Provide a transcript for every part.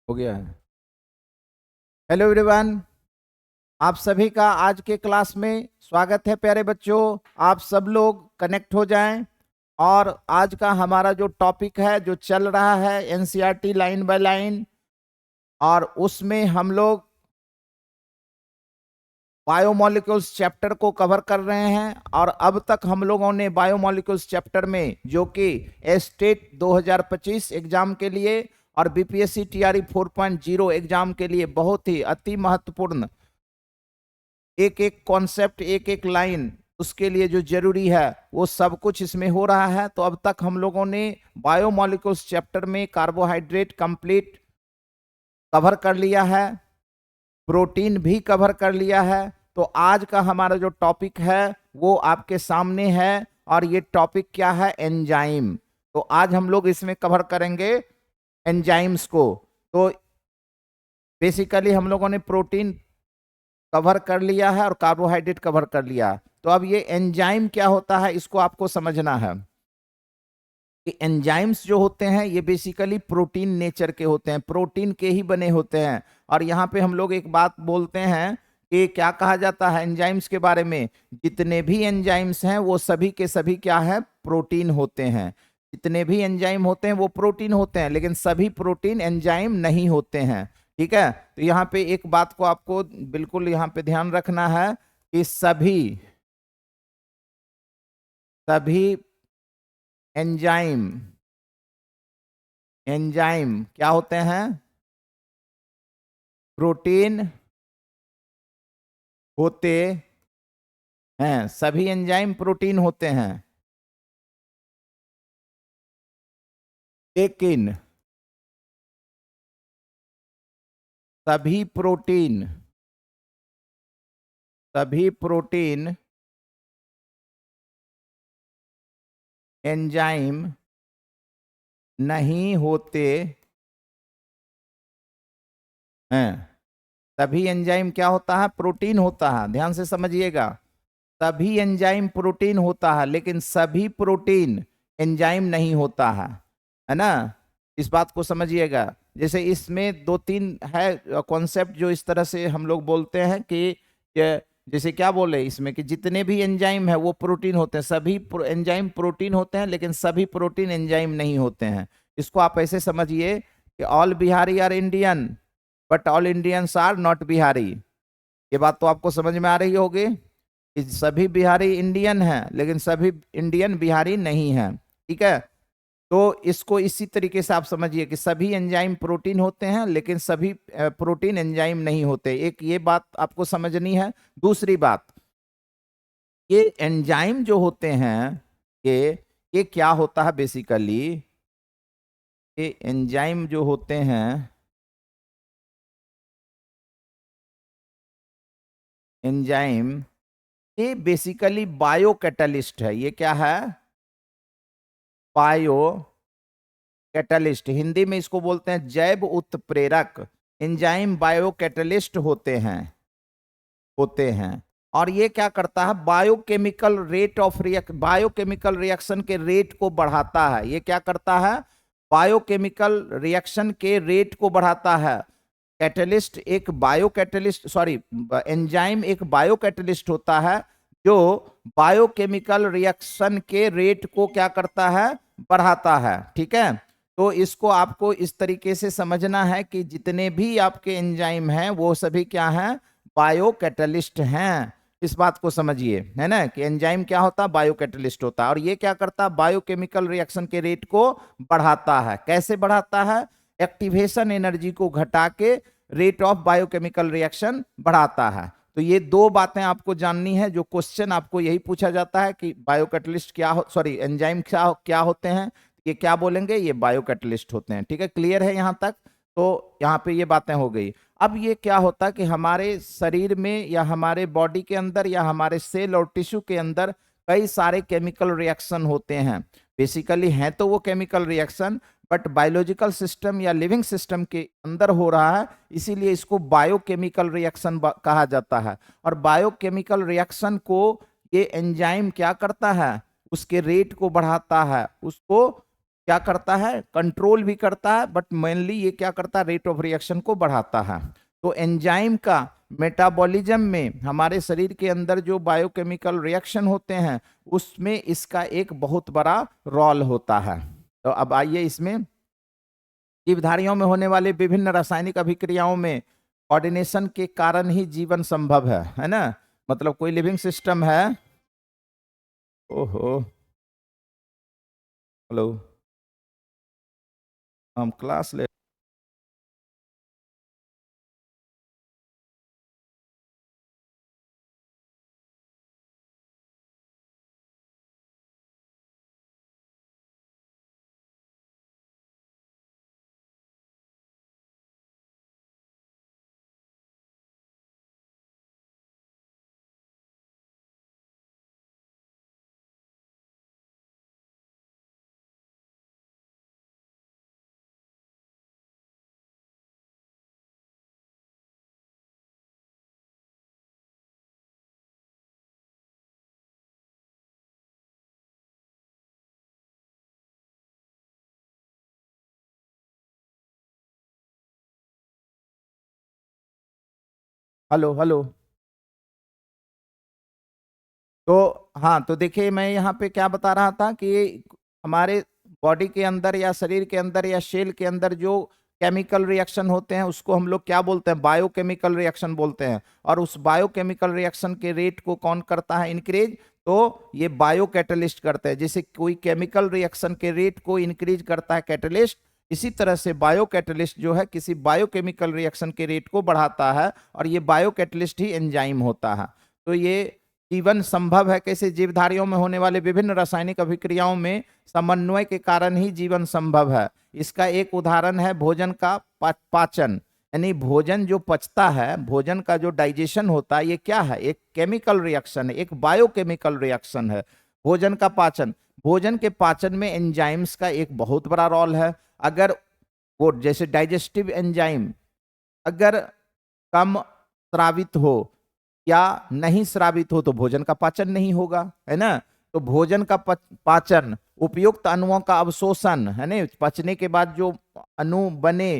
हो गया है। हेलो एवरीवन, आप सभी का आज के क्लास में स्वागत है। प्यारे बच्चों, आप सब लोग कनेक्ट हो जाएं। और आज का हमारा जो टॉपिक है, जो चल रहा है एनसीईआरटी लाइन बाय लाइन, और उसमें हम लोग बायोमोलिक्यूल्स चैप्टर को कवर कर रहे हैं। और अब तक हम लोगों ने बायोमोलिक्यूल्स चैप्टर में, जो कि स्टेट 2025 एग्जाम के लिए और बीपीएससी टीआरई 4.0 एग्जाम के लिए बहुत ही अति महत्वपूर्ण एक एक कॉन्सेप्ट, एक एक लाइन, उसके लिए जो जरूरी है वो सब कुछ इसमें हो रहा है। तो अब तक हम लोगों ने बायोमोलिक्यूल्स चैप्टर में कार्बोहाइड्रेट कंप्लीट कवर कर लिया है, प्रोटीन भी कवर कर लिया है। तो आज का हमारा जो टॉपिक है वो आपके सामने है, और ये टॉपिक क्या है? एंजाइम। तो आज हम लोग इसमें कवर करेंगे एंजाइम्स को। तो बेसिकली हम लोगों ने प्रोटीन कवर कर लिया है और कार्बोहाइड्रेट कवर कर लिया। तो अब ये एंजाइम क्या होता है, इसको आपको समझना है कि एंजाइम्स जो होते हैं ये बेसिकली प्रोटीन नेचर के होते हैं, प्रोटीन के ही बने होते हैं। और यहाँ पे हम लोग एक बात बोलते हैं कि क्या कहा जाता है एंजाइम्स के बारे में? जितने भी एंजाइम्स हैं वो सभी के सभी क्या है? प्रोटीन होते हैं। जितने भी एंजाइम होते हैं वो प्रोटीन होते हैं, लेकिन सभी प्रोटीन एंजाइम नहीं होते हैं। ठीक है, तो यहाँ पे एक बात को आपको बिल्कुल यहाँ पे ध्यान रखना है कि सभी सभी एंजाइम एंजाइम क्या होते हैं? प्रोटीन होते हैं। सभी एंजाइम प्रोटीन होते हैं, लेकिन सभी प्रोटीन एंजाइम नहीं होते हैं। सभी एंजाइम क्या होता है? प्रोटीन होता है। ध्यान से समझिएगा, सभी एंजाइम प्रोटीन होता है, लेकिन सभी प्रोटीन एंजाइम नहीं होता है ना? इस बात को समझिएगा। जैसे इसमें दो तीन है कॉन्सेप्ट जो इस तरह से हम लोग बोलते हैं कि जैसे क्या बोले इसमें कि जितने भी एंजाइम है वो प्रोटीन होते हैं, सभी एंजाइम प्रोटीन होते हैं, लेकिन सभी प्रोटीन एंजाइम नहीं होते हैं। इसको आप ऐसे समझिए कि all Bihari are Indian, but all Indians are not Bihari. ये बात तो आपको समझ में आ रही होगी कि सभी बिहारी इंडियन हैं, लेकिन सभी इंडियन बिहारी नहीं हैं। ठीक है, तो इसको इसी तरीके से आप समझिए कि सभी एंजाइम प्रोटीन होते हैं, लेकिन सभी प्रोटीन एंजाइम नहीं होते। एक ये बात आपको समझनी है। दूसरी बात, ये एंजाइम जो होते हैं, ये क्या होता है बेसिकली? ये एंजाइम जो होते हैं, एंजाइम ये बेसिकली बायो कैटलिस्ट है। ये क्या है? Bio catalyst. हिंदी में इसको बोलते हैं जैव उत्प्रेरक। एंजाइम बायो कैटलिस्ट होते हैं। और ये क्या करता है? बायोकेमिकल रिएक्शन के रेट को बढ़ाता है। ये क्या करता है? बायोकेमिकल रिएक्शन के रेट को बढ़ाता है। कैटलिस्ट एक बायो कैटलिस्ट, सॉरी, एंजाइम एक बायो कैटलिस्ट होता है जो बायोकेमिकल रिएक्शन के रेट को क्या करता है? बढ़ाता है। ठीक है, तो इसको आपको इस तरीके से समझना है कि जितने भी आपके एंजाइम हैं वो सभी क्या हैं? बायो कैटलिस्ट हैं। इस बात को समझिए, है ना, कि एंजाइम क्या होता है? बायो कैटलिस्ट होता है। और ये क्या करता है? बायोकेमिकल रिएक्शन के रेट को बढ़ाता है। कैसे बढ़ाता है? एक्टिवेशन एनर्जी को घटा के रेट ऑफ बायोकेमिकल रिएक्शन बढ़ाता है। तो ये दो बातें आपको जाननी है। जो क्वेश्चन आपको यही पूछा जाता है कि बायोकैटलिस्ट क्या हो, सॉरी, एंजाइम क्या होते हैं, ये क्या बोलेंगे? ये बायोकैटलिस्ट होते हैं। ठीक है, क्लियर है यहां तक? तो यहाँ पे ये बातें हो गई। अब ये क्या होता है कि हमारे शरीर में या हमारे बॉडी के अंदर या हमारे सेल और टिश्यू के अंदर कई सारे केमिकल रिएक्शन होते हैं। बेसिकली हैं तो वो chemical reaction, but biological system या लिविंग सिस्टम के अंदर हो रहा है, इसीलिए इसको बायोकेमिकल रिएक्शन कहा जाता है। और बायोकेमिकल रिएक्शन को ये एंजाइम क्या करता है? उसके रेट को बढ़ाता है, उसको क्या करता है, कंट्रोल भी करता है, बट मेनली ये क्या करता है, रेट ऑफ रिएक्शन को बढ़ाता है। तो एंजाइम का मेटाबॉलिज्म में हमारे शरीर के अंदर जो बायोकेमिकल रिएक्शन होते हैं उसमें इसका एक बहुत बड़ा रोल होता है। तो अब आइए इसमें जीवधारियों में होने वाले विभिन्न रासायनिक अभिक्रियाओं में कोऑर्डिनेशन के कारण ही जीवन संभव है ना। मतलब कोई लिविंग सिस्टम है। ओहो, हेलो, हम क्लास ले। Hello hello. तो हाँ, तो देखिए मैं यहाँ पे क्या बता रहा था कि हमारे बॉडी के अंदर या शरीर के अंदर या सेल के अंदर जो केमिकल रिएक्शन होते हैं उसको हम लोग क्या बोलते हैं, बायोकेमिकल रिएक्शन बोलते हैं। और उस बायोकेमिकल रिएक्शन के रेट को कौन करता है, इंक्रीज, तो ये बायो कैटलिस्ट करते हैं। जैसे कोई केमिकल रिएक्शन के रेट को इंक्रीज करता है कैटलिस्ट, इसी तरह से बायो कैटलिस्ट जो है किसी बायोकेमिकल रिएक्शन के रेट को बढ़ाता है, और ये बायो कैटलिस्ट ही एंजाइम होता है। तो ये जीवन संभव है कैसे, जीवधारियों में होने वाले विभिन्न रासायनिक अभिक्रियाओं में समन्वय के कारण ही जीवन संभव है। इसका एक उदाहरण है भोजन का पाचन, यानी भोजन जो पचता है, भोजन का जो डाइजेशन होता है, ये क्या है, एक केमिकल रिएक्शन है, एक बायोकेमिकल रिएक्शन है। भोजन का पाचन, भोजन के पाचन में एंजाइम्स का एक बहुत बड़ा रोल है। अगर वो जैसे डाइजेस्टिव एंजाइम अगर कम स्रावित हो या नहीं स्रावित हो तो भोजन का पाचन नहीं होगा, है ना। तो भोजन का पाचन, उपयुक्त अणुओं का अवशोषण, है ना, पचने के बाद जो अणु बने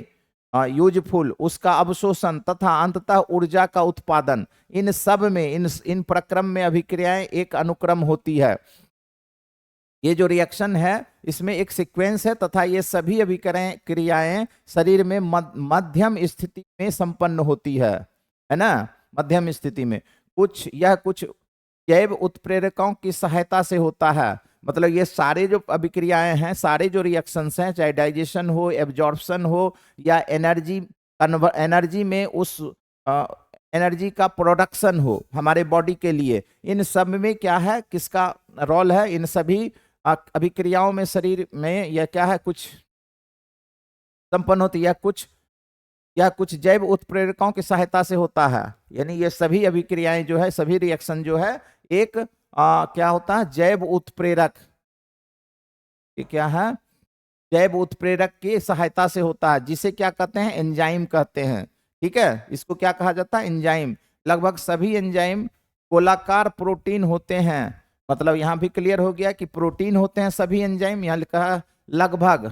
यूजफुल उसका अवशोषण तथा अंततः ऊर्जा का उत्पादन, इन सब में इन प्रक्रम में अभिक्रियाएं एक अनुक्रम होती है। ये जो रिएक्शन है इसमें एक सीक्वेंस है तथा ये सभी अभिक्रियाएं शरीर में मध्यम स्थिति में संपन्न होती है ना। मध्यम स्थिति में कुछ जैव उत्प्रेरकों की सहायता से होता है। मतलब ये सारे जो अभिक्रियाएं हैं, सारे जो रिएक्शंस हैं, चाहे डाइजेशन हो, एब्जॉर्प्शन हो या एनर्जी में उस एनर्जी का प्रोडक्शन हो हमारे बॉडी के लिए, इन सब में क्या है, किसका रोल है, इन सभी अभिक्रियाओं में शरीर में यह क्या है, कुछ संपन्न होती है, कुछ जैव उत्प्रेरकों की सहायता से होता है। यानी ये सभी अभिक्रियाएं जो है, सभी रिएक्शन जो है, एक क्या होता है, जैव उत्प्रेरक, ये क्या है, जैव उत्प्रेरक की सहायता से होता है, जिसे क्या कहते हैं, एंजाइम कहते हैं। ठीक है, इसको क्या कहा जाता है, एंजाइम। लगभग सभी एंजाइम गोलाकार प्रोटीन होते हैं। मतलब यहां भी क्लियर हो गया कि प्रोटीन होते हैं सभी एंजाइम। यहां लिखा है लगभग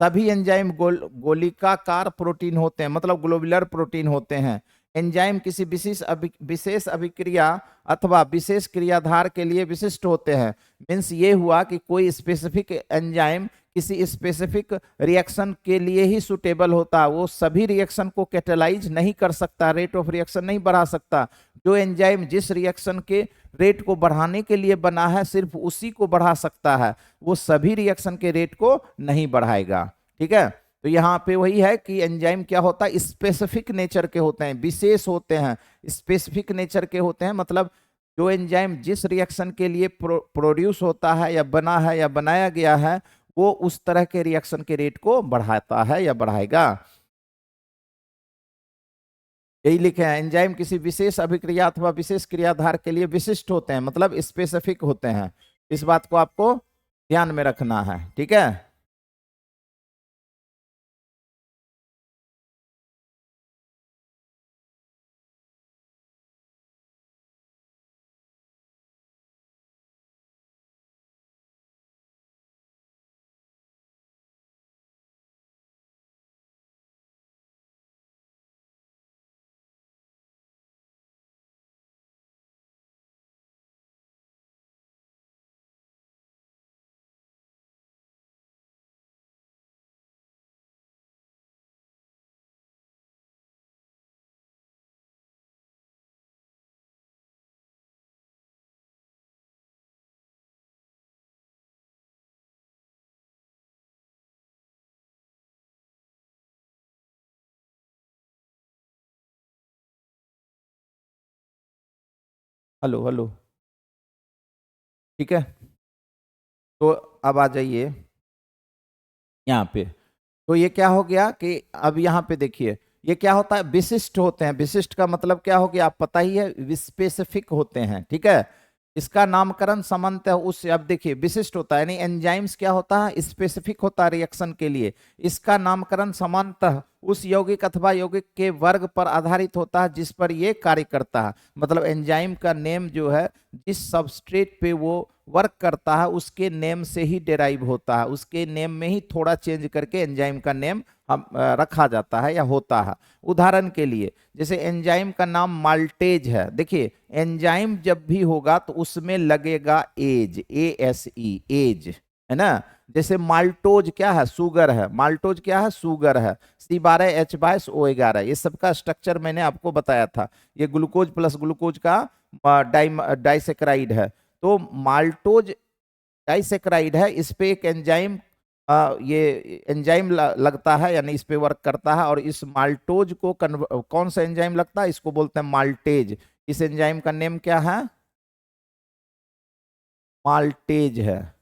सभी एंजाइम गोलिकाकार प्रोटीन होते हैं, मतलब ग्लोबुलर प्रोटीन होते हैं। एंजाइम किसी विशेष अभिक्रिया अथवा विशेष क्रियाधार के लिए विशिष्ट होते हैं। मीन्स ये हुआ कि कोई स्पेसिफिक एंजाइम किसी स्पेसिफिक रिएक्शन के लिए ही सुटेबल होता है, वो सभी रिएक्शन को कैटेलाइज नहीं कर सकता, रेट ऑफ रिएक्शन नहीं बढ़ा सकता। जो एंजाइम जिस रिएक्शन के रेट को बढ़ाने के लिए बना है सिर्फ उसी को बढ़ा सकता है, वो सभी रिएक्शन के रेट को नहीं बढ़ाएगा। ठीक है, तो यहाँ पे वही है कि एंजाइम क्या होता है, स्पेसिफिक नेचर के होते हैं, विशेष होते हैं, स्पेसिफिक नेचर के होते हैं। मतलब जो एंजाइम जिस रिएक्शन के लिए प्रोड्यूस होता है या बना है या बनाया गया है, वो उस तरह के रिएक्शन के रेट को बढ़ाता है या बढ़ाएगा। यही लिखे हैं, एंजाइम किसी विशेष अभिक्रिया अथवा विशेष क्रियाधार के लिए विशिष्ट होते हैं, मतलब स्पेसिफिक होते हैं। इस बात को आपको ध्यान में रखना है। ठीक है। हेलो हेलो, ठीक है। तो अब आ जाइए यहाँ पे। तो ये क्या हो गया कि अब यहाँ पे देखिए, ये क्या होता है, विशिष्ट होते हैं। विशिष्ट का मतलब क्या हो गया, आप पता ही है, स्पेसिफिक होते हैं, ठीक है। इसका नामकरण सामान्यतः उस, अब देखिए विशिष्ट होता है, यानी एंजाइम्स क्या होता है, स्पेसिफिक होता है रिएक्शन के लिए। इसका नामकरण सामान्यतः उस यौगिक अथवा यौगिक के वर्ग पर आधारित होता है जिस पर ये कार्य करता है। मतलब एंजाइम का नेम जो है, जिस सबस्ट्रेट पे वो वर्क करता है उसके नेम से ही डेराइव होता है। उसके नेम में ही थोड़ा चेंज करके एंजाइम का नेम हम रखा जाता है या होता है। उदाहरण के लिए, जैसे एंजाइम का नाम माल्टेज है, देखिए एंजाइम जब भी होगा तो उसमें लगेगा एज, ASE, एज, है ना। जैसे माल्टोज क्या है, शुगर है। माल्टोज क्या है, शुगर है। C12H22O11, ये सबका स्ट्रक्चर मैंने आपको बताया था। ये ग्लूकोज प्लस ग्लूकोज का डाइसेक्राइड है। तो माल्टोज डाइसेक्राइड है, इस पे एक एंजाइम, ये एंजाइम लगता है, यानी इस पे वर्क करता है। और इस माल्टोज को कौन सा एंजाइम लगता है, इसको बोलते हैं माल्टेज। इस एंजाइम का नेम क्या है, माल्टेज है।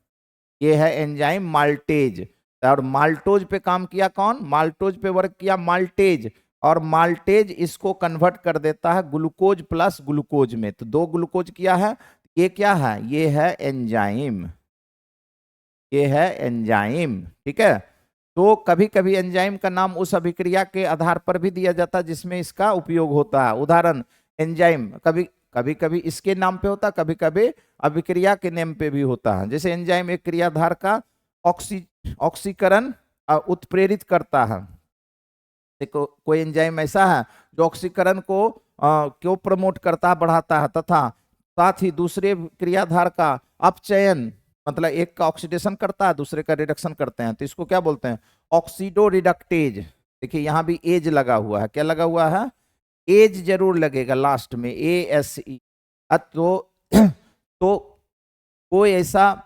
ये है एंजाइम माल्टेज। और माल्टोज पे काम किया कौन, माल्टोज पे वर्क किया माल्टेज। और माल्टेज इसको कन्वर्ट कर देता है ग्लूकोज प्लस ग्लूकोज में। तो दो ग्लूकोज किया है, ये क्या है, ये है एंजाइम, ये है एंजाइम, ठीक है। तो कभी कभी एंजाइम का नाम उस अभिक्रिया के आधार पर भी दिया जाता है जिसमें इसका उपयोग होता है। उदाहरण, एंजाइम कभी कभी कभी इसके नाम पे होता है, कभी कभी अभिक्रिया के नाम पे भी होता है। जैसे एंजाइम एक क्रियाधार का ऑक्सीकरण उत्प्रेरित करता है। देखो कोई एंजाइम ऐसा है जो ऑक्सीकरण को क्यों प्रमोट करता है, बढ़ाता है, तथा साथ ही दूसरे क्रियाधार का अपचयन, मतलब एक का ऑक्सीडेशन करता है दूसरे का रिडक्शन करते हैं, तो इसको क्या बोलते हैं, ऑक्सीडो रिडक्टेज। देखिए यहाँ भी एज लगा हुआ है, क्या लगा हुआ है, एज जरूर लगेगा लास्ट में, ASE। तो कोई ऐसा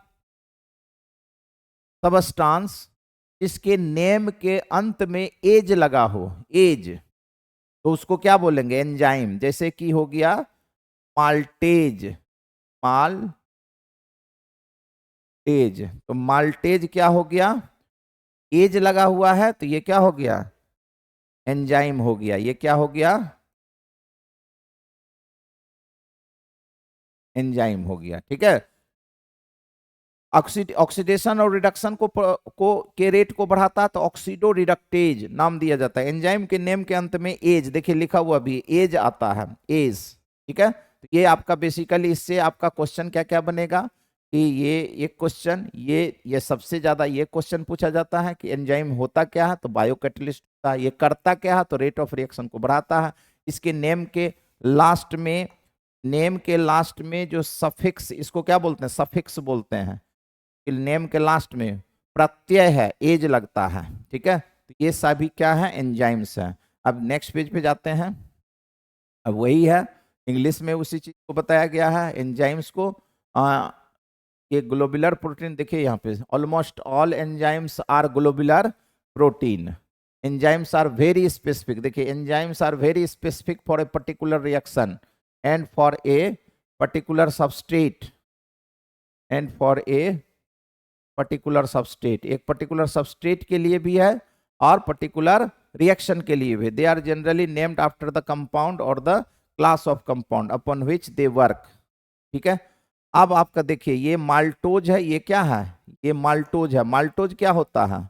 सबस्टांस जिसके नेम के अंत में एज लगा हो, एज, तो उसको क्या बोलेंगे, एंजाइम। जैसे कि हो गया माल्टेज, माल्टेज। तो माल्टेज क्या हो गया, एज लगा हुआ है, तो ये क्या हो गया, एंजाइम हो गया। ये क्या हो गया, एंजाइम हो गया, ठीक है। ऑक्सीडेशन और रिडक्शन को के रेट को बढ़ाता है तो ऑक्सीडो रिडक्टेज नाम दिया जाता है। एंजाइम के नेम के अंत में एज, देखिए लिखा हुआ भी एज आता है, एज, ठीक है। तो ये आपका बेसिकली, इससे आपका क्वेश्चन क्या क्या बनेगा कि ये एक क्वेश्चन, ये सबसे ज्यादा ये क्वेश्चन पूछा जाता है कि एंजाइम होता क्या है, तो बायोकैटलिस्ट होता है। ये करता क्या है, तो रेट ऑफ रिएक्शन को बढ़ाता है। इसके नेम के लास्ट में, नेम के लास्ट में जो सफिक्स, इसको क्या बोलते हैं, सफिक्स बोलते हैं। नेम के लास्ट में प्रत्यय है, एज लगता है, ठीक है। तो ये सभी क्या है, एंजाइम्स हैं। अब नेक्स्ट पेज पे जाते हैं। अब वही है, इंग्लिश में उसी चीज को बताया गया है एंजाइम्स को। ये ग्लोबुलर प्रोटीन, देखिए यहाँ पे almost all enzymes are globular protein. Enzymes are very specific, देखिए enzymes are very specific for a particular reaction and for a particular substrate, and for a particular substrate, एक particular substrate के लिए भी है और पर्टिकुलर रिएक्शन के लिए भी। They are generally named after the compound or the class of compound upon which they work, ठीक है। अब आपका देखिए ये माल्टोज है, ये क्या है, ये माल्टोज है। माल्टोज क्या होता है,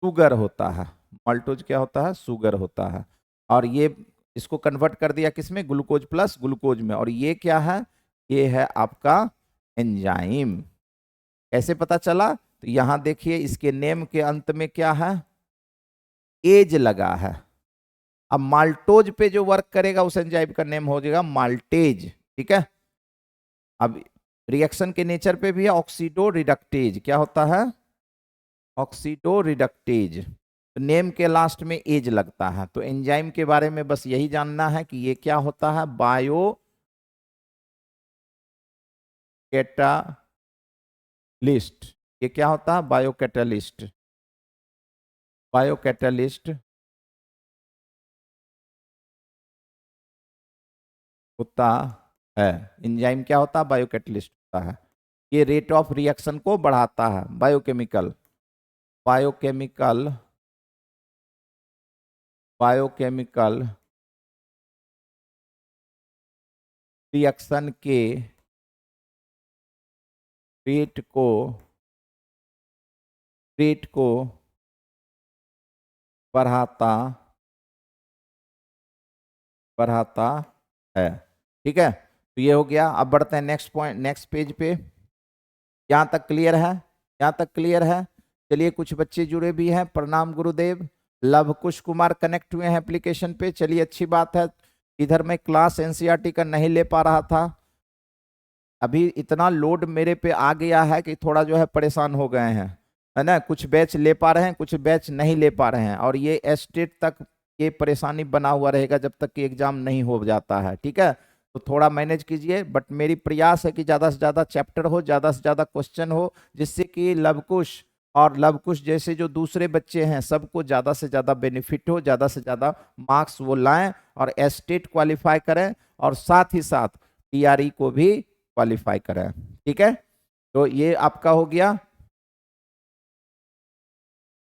सुगर होता है। माल्टोज क्या होता है, सुगर होता है। और ये इसको कन्वर्ट कर दिया किसमें, ग्लूकोज प्लस ग्लूकोज में। और ये क्या है, ये है आपका एंजाइम। कैसे पता चला, तो यहां देखिए इसके नेम के अंत में क्या है, एज लगा है। अब माल्टोज पे जो वर्क करेगा उस एंजाइम का नेम हो जाएगा माल्टेज, ठीक है। अब रिएक्शन के नेचर पे भी है, ऑक्सीडो रिडक्टेज, क्या होता है, ऑक्सीडो रिडक्टेज। तो नेम के लास्ट में एज लगता है। तो एंजाइम के बारे में बस यही जानना है कि ये क्या होता है, बायो कैटालिस्ट। ये क्या होता है, बायो कैटालिस्ट, बायो कैटालिस्ट होता है। एंजाइम क्या होता है? बायोकैटलिस्ट होता है। ये रेट ऑफ रिएक्शन को बढ़ाता है। बायोकेमिकल बायोकेमिकल बायोकेमिकल रिएक्शन के रेट को बढ़ाता बढ़ाता है। ठीक है, तो ये हो गया। अब बढ़ते हैं नेक्स्ट पॉइंट, नेक्स्ट पेज पे। यहाँ तक क्लियर है? यहाँ तक क्लियर है? चलिए, कुछ बच्चे जुड़े भी हैं। प्रणाम गुरुदेव। लव कुश कुमार कनेक्ट हुए हैं एप्लीकेशन पे। चलिए, अच्छी बात है। इधर मैं क्लास एनसीईआरटी का नहीं ले पा रहा था, अभी इतना लोड मेरे पे आ गया है कि थोड़ा जो है परेशान हो गए हैं, है ना। कुछ बैच ले पा रहे हैं, कुछ बैच नहीं ले पा रहे हैं, और ये एस्टेट तक ये परेशानी बना हुआ रहेगा जब तक कि एग्जाम नहीं हो जाता है। ठीक है, तो थोड़ा मैनेज कीजिए। बट मेरी प्रयास है कि ज़्यादा से ज़्यादा चैप्टर हो, ज़्यादा से ज़्यादा क्वेश्चन हो, जिससे कि लवकुश और लवकुश जैसे जो दूसरे बच्चे हैं सबको ज़्यादा से ज़्यादा बेनिफिट हो, ज़्यादा से ज़्यादा मार्क्स वो लाएं और एस्टेट क्वालिफाई करें, और साथ ही साथ टीआरई को भी क्वालिफाई करें। ठीक है, तो ये आपका हो गया।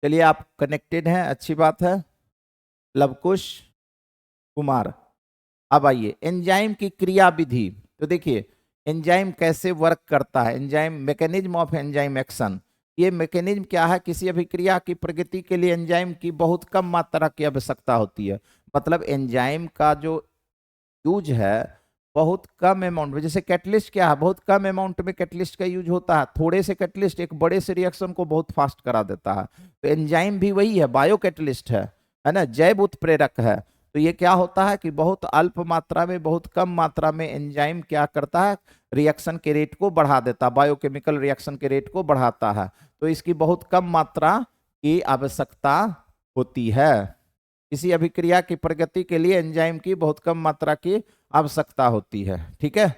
चलिए, आप कनेक्टेड हैं, अच्छी बात है। लवकुश कुमार, अब आइए एंजाइम की क्रिया विधि। तो देखिए, एंजाइम कैसे वर्क करता है, enzyme mechanism of enzyme action. ये मैकेनिज्म क्या है? किसी अभिक्रिया की प्रगति के लिए एंजाइम की बहुत कम मात्रा की आवश्यकता होती है। मतलब एंजाइम का जो यूज है बहुत कम अमाउंट में। जैसे कैटलिस्ट क्या है? बहुत कम अमाउंट में कैटलिस्ट का यूज होता है। थोड़े से कैटलिस्ट एक बड़े से रिएक्शन को बहुत फास्ट करा देता है। तो एंजाइम भी वही है, बायो कैटलिस्ट है ना, जैव उत्प्रेरक है। तो ये क्या होता है कि बहुत अल्प मात्रा में, बहुत कम मात्रा में एंजाइम क्या करता है? रिएक्शन के रेट को बढ़ा देता है, बायोकेमिकल रिएक्शन के रेट को बढ़ाता है। तो इसकी बहुत कम मात्रा की आवश्यकता होती है। किसी अभिक्रिया की प्रगति के लिए एंजाइम की बहुत कम मात्रा की आवश्यकता होती है। ठीक है,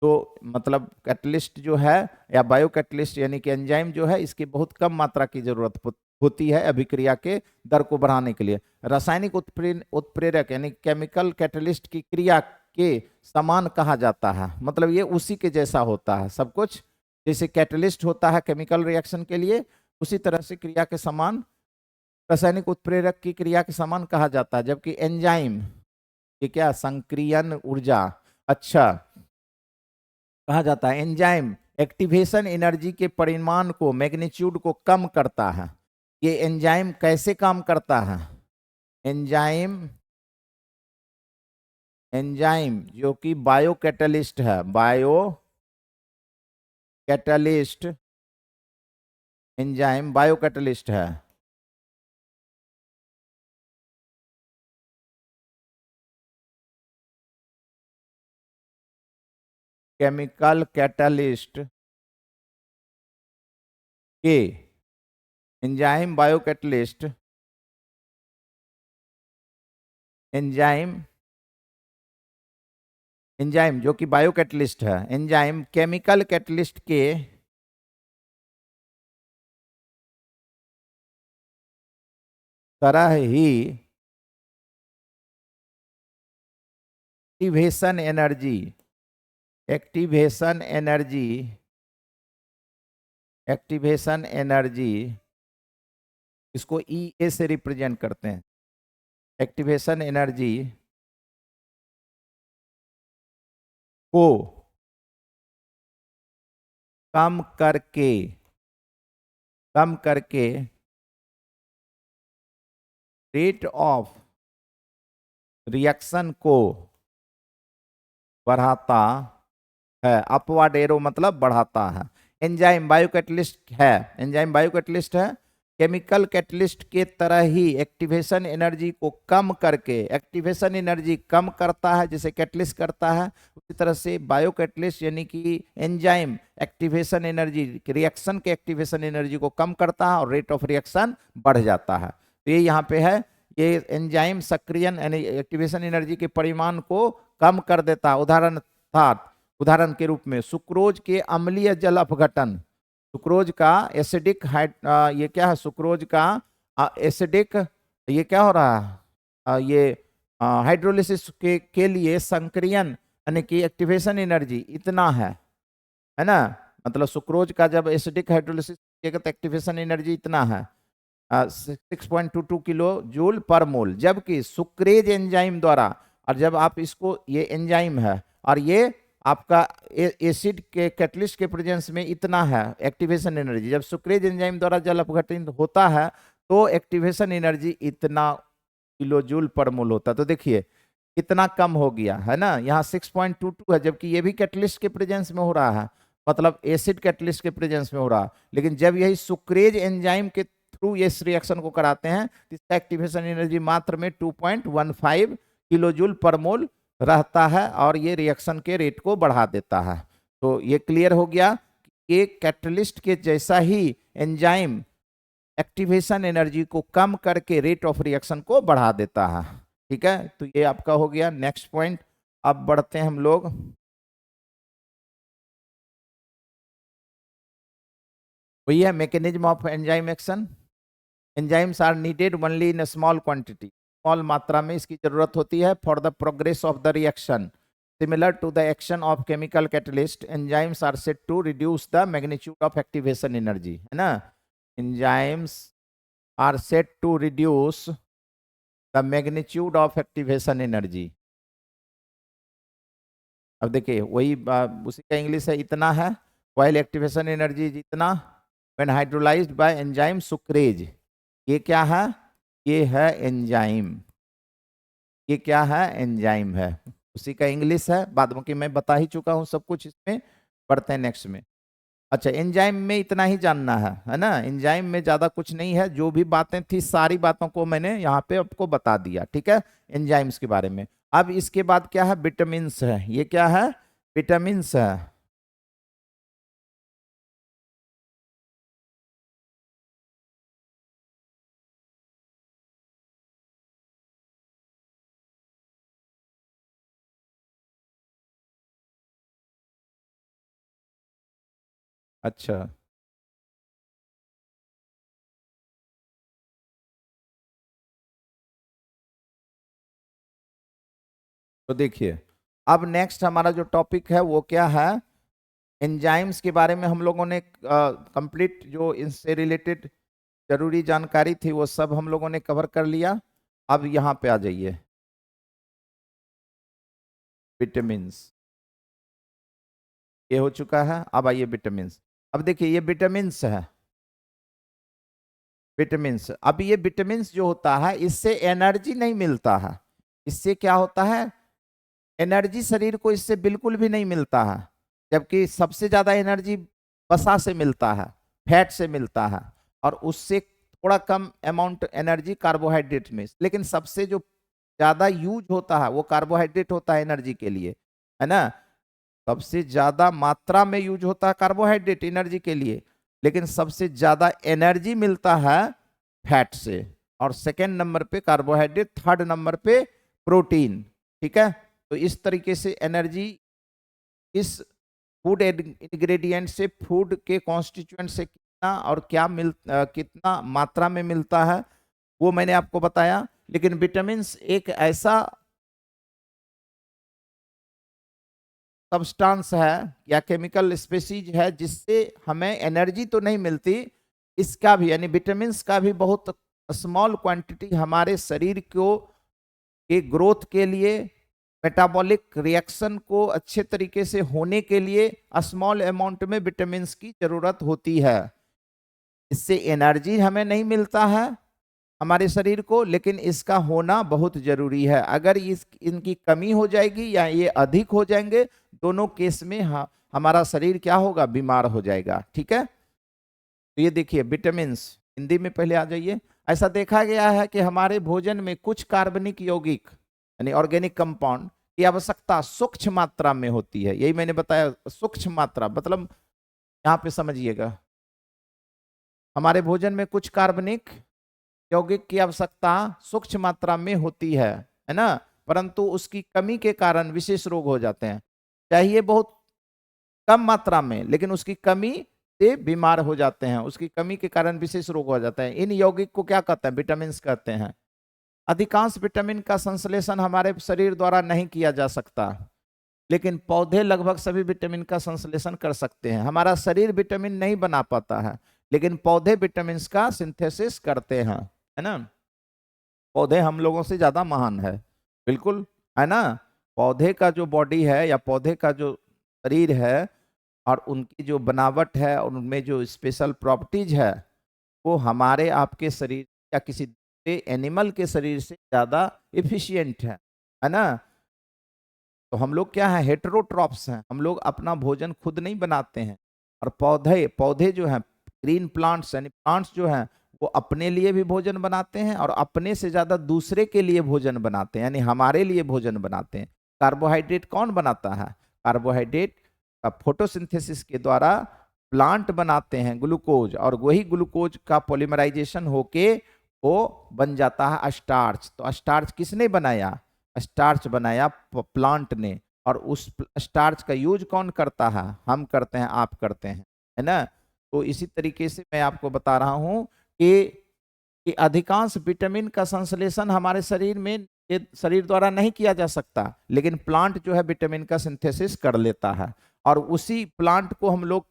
तो मतलब कैटलिस्ट जो है या बायो कैटलिस्ट यानी कि एंजाइम जो है, इसकी बहुत कम मात्रा की जरूरत होती है अभिक्रिया के दर को बढ़ाने के लिए। रासायनिक उत्प्रेरक यानी केमिकल कैटलिस्ट की क्रिया के समान कहा जाता है। मतलब ये उसी के जैसा होता है सब कुछ। जैसे कैटलिस्ट होता है केमिकल रिएक्शन के लिए, उसी तरह से क्रिया के समान, रासायनिक उत्प्रेरक की क्रिया के समान कहा जाता है। जबकि एंजाइम ये क्या? संक्रियन ऊर्जा, अच्छा, कहा जाता है। एंजाइम एक्टिवेशन एनर्जी के परिमाण को, मैग्नीट्यूड को कम करता है। ये एंजाइम कैसे काम करता है? एंजाइम एंजाइम जो कि बायो कैटलिस्ट है, bio catalyst, enzyme bio catalyst है। केमिकल कैटलिस्ट के enzyme bio catalyst, enzyme enzyme जो कि बायो कैटलिस्ट है, एंजाइम केमिकल कैटलिस्ट के तरह ही activation energy activation energy activation energy इसको ई से रिप्रेजेंट करते हैं। एक्टिवेशन एनर्जी को कम करके रेट ऑफ रिएक्शन को बढ़ाता है। अपवर्ड एरो मतलब बढ़ाता है। एंजाइम बायो कैटलिस्ट है, एंजाइम बायो कैटलिस्ट है, केमिकल कैटलिस्ट के तरह ही एक्टिवेशन एनर्जी को कम करके, एक्टिवेशन एनर्जी कम करता है जैसे कैटलिस्ट करता है, उसी तरह से बायो कैटलिस्ट यानी कि एंजाइम एक्टिवेशन एनर्जी, रिएक्शन के एक्टिवेशन एनर्जी को कम करता है और रेट ऑफ रिएक्शन बढ़ जाता है। तो ये यहाँ पे है, ये एंजाइम सक्रियन यानी एक्टिवेशन एनर्जी के परिमाण को कम कर देता है। उदाहरण के रूप में सुक्रोज के अम्लीय जल अपघटन, सुक्रोज का एसिडिक ये क्या है? सुक्रोज का एसिडिक, ये क्या हो रहा है? ये हाइड्रोलिसिस के लिए संक्रियन यानी कि एक्टिवेशन एनर्जी इतना है ना। मतलब सुक्रोज का जब एसिडिक हाइड्रोलिसिस किया तो एक्टिवेशन एनर्जी इतना है 6.22 किलो जूल पर मोल, जबकि सुक्रेज एंजाइम द्वारा, और जब आप इसको, ये एंजाइम है और ये आपका एसिड के कैटलिस्ट के प्रेजेंस में इतना है एक्टिवेशन एनर्जी, जब सुक्रेज एंजाइम द्वारा जल अपघटन होता है तो एक्टिवेशन एनर्जी इतना किलो जूल पर मोल होता है। तो देखिए कितना कम हो गया है ना, यहाँ 6.22 है, जबकि ये भी कैटलिस्ट के प्रेजेंस में हो रहा है, मतलब एसिड कैटलिस्ट के प्रेजेंस में हो रहा है। लेकिन जब यही सुक्रेज एंजाइम के थ्रू इस रिएक्शन को कराते हैं तो इसका एक्टिवेशन एनर्जी मात्र में 2.15 किलो जूल पर मोल रहता है और ये रिएक्शन के रेट को बढ़ा देता है। तो ये क्लियर हो गया कि एक कैटलिस्ट के जैसा ही एंजाइम एक्टिवेशन एनर्जी को कम करके रेट ऑफ रिएक्शन को बढ़ा देता है। ठीक है, तो ये आपका हो गया नेक्स्ट पॉइंट। अब बढ़ते हैं हम लोग, वही है mechanism of enzyme action. Enzymes are needed only in small quantity, small मात्रा में इसकी जरूरत होती है for the progress of the reaction. Similar to the action of chemical catalyst, enzymes are set to reduce the magnitude of activation energy, है ना। Enzymes are set to reduce the magnitude of activation energy. अब देखिए वही उसी का English है, इतना है व्हाइल एक्टिवेशन एनर्जी जितना when hydrolysed bye enzyme sucrase. ये क्या है, ये है एंजाइम, ये क्या है, एंजाइम है, उसी का इंग्लिश है। बाद में कि मैं बता ही चुका हूं सब कुछ, इसमें पढ़ते हैं नेक्स्ट में। अच्छा, एंजाइम में इतना ही जानना है ना, एंजाइम में ज्यादा कुछ नहीं है, जो भी बातें थी सारी बातों को मैंने यहाँ पे आपको बता दिया। ठीक है, एंजाइम्स के बारे में। अब इसके बाद क्या है, विटामिन्स है। ये क्या है, विटामिन्स है। अच्छा, तो देखिए अब नेक्स्ट हमारा जो टॉपिक है वो क्या है, एंजाइम्स के बारे में हम लोगों ने कंप्लीट जो इनसे रिलेटेड जरूरी जानकारी थी वो सब हम लोगों ने कवर कर लिया। अब यहाँ पे आ जाइए, विटामिन्स ये हो चुका है। अब आइए विटामिन्स। अब देखिए ये विटामिन्स है, विटामिन्स। अब ये विटामिन्स जो होता है इससे एनर्जी नहीं मिलता है, इससे क्या होता है, एनर्जी शरीर को इससे बिल्कुल भी नहीं मिलता है। जबकि सबसे ज्यादा एनर्जी वसा से मिलता है, फैट से मिलता है, और उससे थोड़ा कम अमाउंट एनर्जी कार्बोहाइड्रेट में। लेकिन सबसे जो ज्यादा यूज होता है वो कार्बोहाइड्रेट होता है एनर्जी के लिए, है ना। सबसे ज्यादा मात्रा में यूज होता है कार्बोहाइड्रेट एनर्जी के लिए, लेकिन सबसे ज्यादा एनर्जी मिलता है फैट से, और सेकेंड नंबर पे कार्बोहाइड्रेट, थर्ड नंबर पे प्रोटीन। ठीक है, तो इस तरीके से एनर्जी इस फूड इंग्रेडिएंट से, फूड के कॉन्स्टिट्यूएंट से कितना और क्या कितना मात्रा में मिलता है वो मैंने आपको बताया। लेकिन विटामिन्स एक ऐसा सब्सटेंस है या केमिकल स्पीसीज है जिससे हमें एनर्जी तो नहीं मिलती, इसका भी यानी विटामिन्स का भी बहुत स्मॉल क्वांटिटी हमारे शरीर को के ग्रोथ के लिए, मेटाबॉलिक रिएक्शन को अच्छे तरीके से होने के लिए स्मॉल अमाउंट में विटामिन्स की जरूरत होती है। इससे एनर्जी हमें नहीं मिलता है हमारे शरीर को, लेकिन इसका होना बहुत जरूरी है। अगर इनकी कमी हो जाएगी या ये अधिक हो जाएंगे, दोनों केस में हमारा शरीर क्या होगा, बीमार हो जाएगा। ठीक है, तो ये देखिए विटामिन्स, हिंदी में पहले आ जाइए। ऐसा देखा गया है कि हमारे भोजन में कुछ कार्बनिक यौगिक यानी ऑर्गेनिक कंपाउंड की आवश्यकता सूक्ष्म मात्रा में होती है। यही मैंने बताया, सूक्ष्म मात्रा मतलब यहाँ पे समझिएगा, हमारे भोजन में कुछ कार्बनिक यौगिक की आवश्यकता सूक्ष्म मात्रा में होती है ना। परंतु उसकी कमी के कारण विशेष रोग हो जाते हैं। चाहिए बहुत कम मात्रा में, लेकिन उसकी कमी से बीमार हो जाते हैं, उसकी कमी के कारण विशेष रोग हो जाते हैं। इन यौगिक को क्या कहते हैं, विटामिन कहते हैं। अधिकांश विटामिन का संश्लेषण हमारे शरीर द्वारा नहीं किया जा सकता, लेकिन पौधे लगभग सभी विटामिन का संश्लेषण कर सकते हैं। हमारा शरीर विटामिन नहीं बना पाता है, लेकिन पौधे विटामिन का सिंथेसिस करते हैं, है ना। पौधे हम लोगों से ज्यादा महान है, बिल्कुल, है ना। पौधे का जो बॉडी है या पौधे का जो शरीर है और उनकी जो बनावट है और उनमें जो स्पेशल प्रॉपर्टीज है, वो हमारे आपके शरीर या किसी दूसरे एनिमल के शरीर से ज्यादा एफिशिएंट है ना। तो हम लोग क्या है, हेटेरोट्रॉप्स हैं, हम लोग अपना भोजन खुद नहीं बनाते हैं। और पौधे पौधे जो हैं, ग्रीन प्लांट्स यानी प्लांट्स जो हैं, वो अपने लिए भी भोजन बनाते हैं और अपने से ज्यादा दूसरे के लिए भोजन बनाते हैं, यानी हमारे लिए भोजन बनाते हैं। कार्बोहाइड्रेट कौन बनाता है? कार्बोहाइड्रेट का फोटोसिंथेसिस के द्वारा प्लांट बनाते हैं ग्लूकोज, और वही ग्लूकोज का पॉलीमराइजेशन होके वो बन जाता है स्टार्च। तो स्टार्च किसने बनाया? स्टार्च बनाया प्लांट ने। और उस स्टार्च का यूज कौन करता है? हम करते हैं, आप करते हैं, है ना। तो इसी तरीके से मैं आपको बता रहा हूं कि अधिकांश विटामिन का संश्लेषण हमारे शरीर में शरीर द्वारा नहीं किया जा सकता, लेकिन प्लांट जो है विटामिन का सिंथेसिस कर लेता है और उसी प्लांट को हम लोग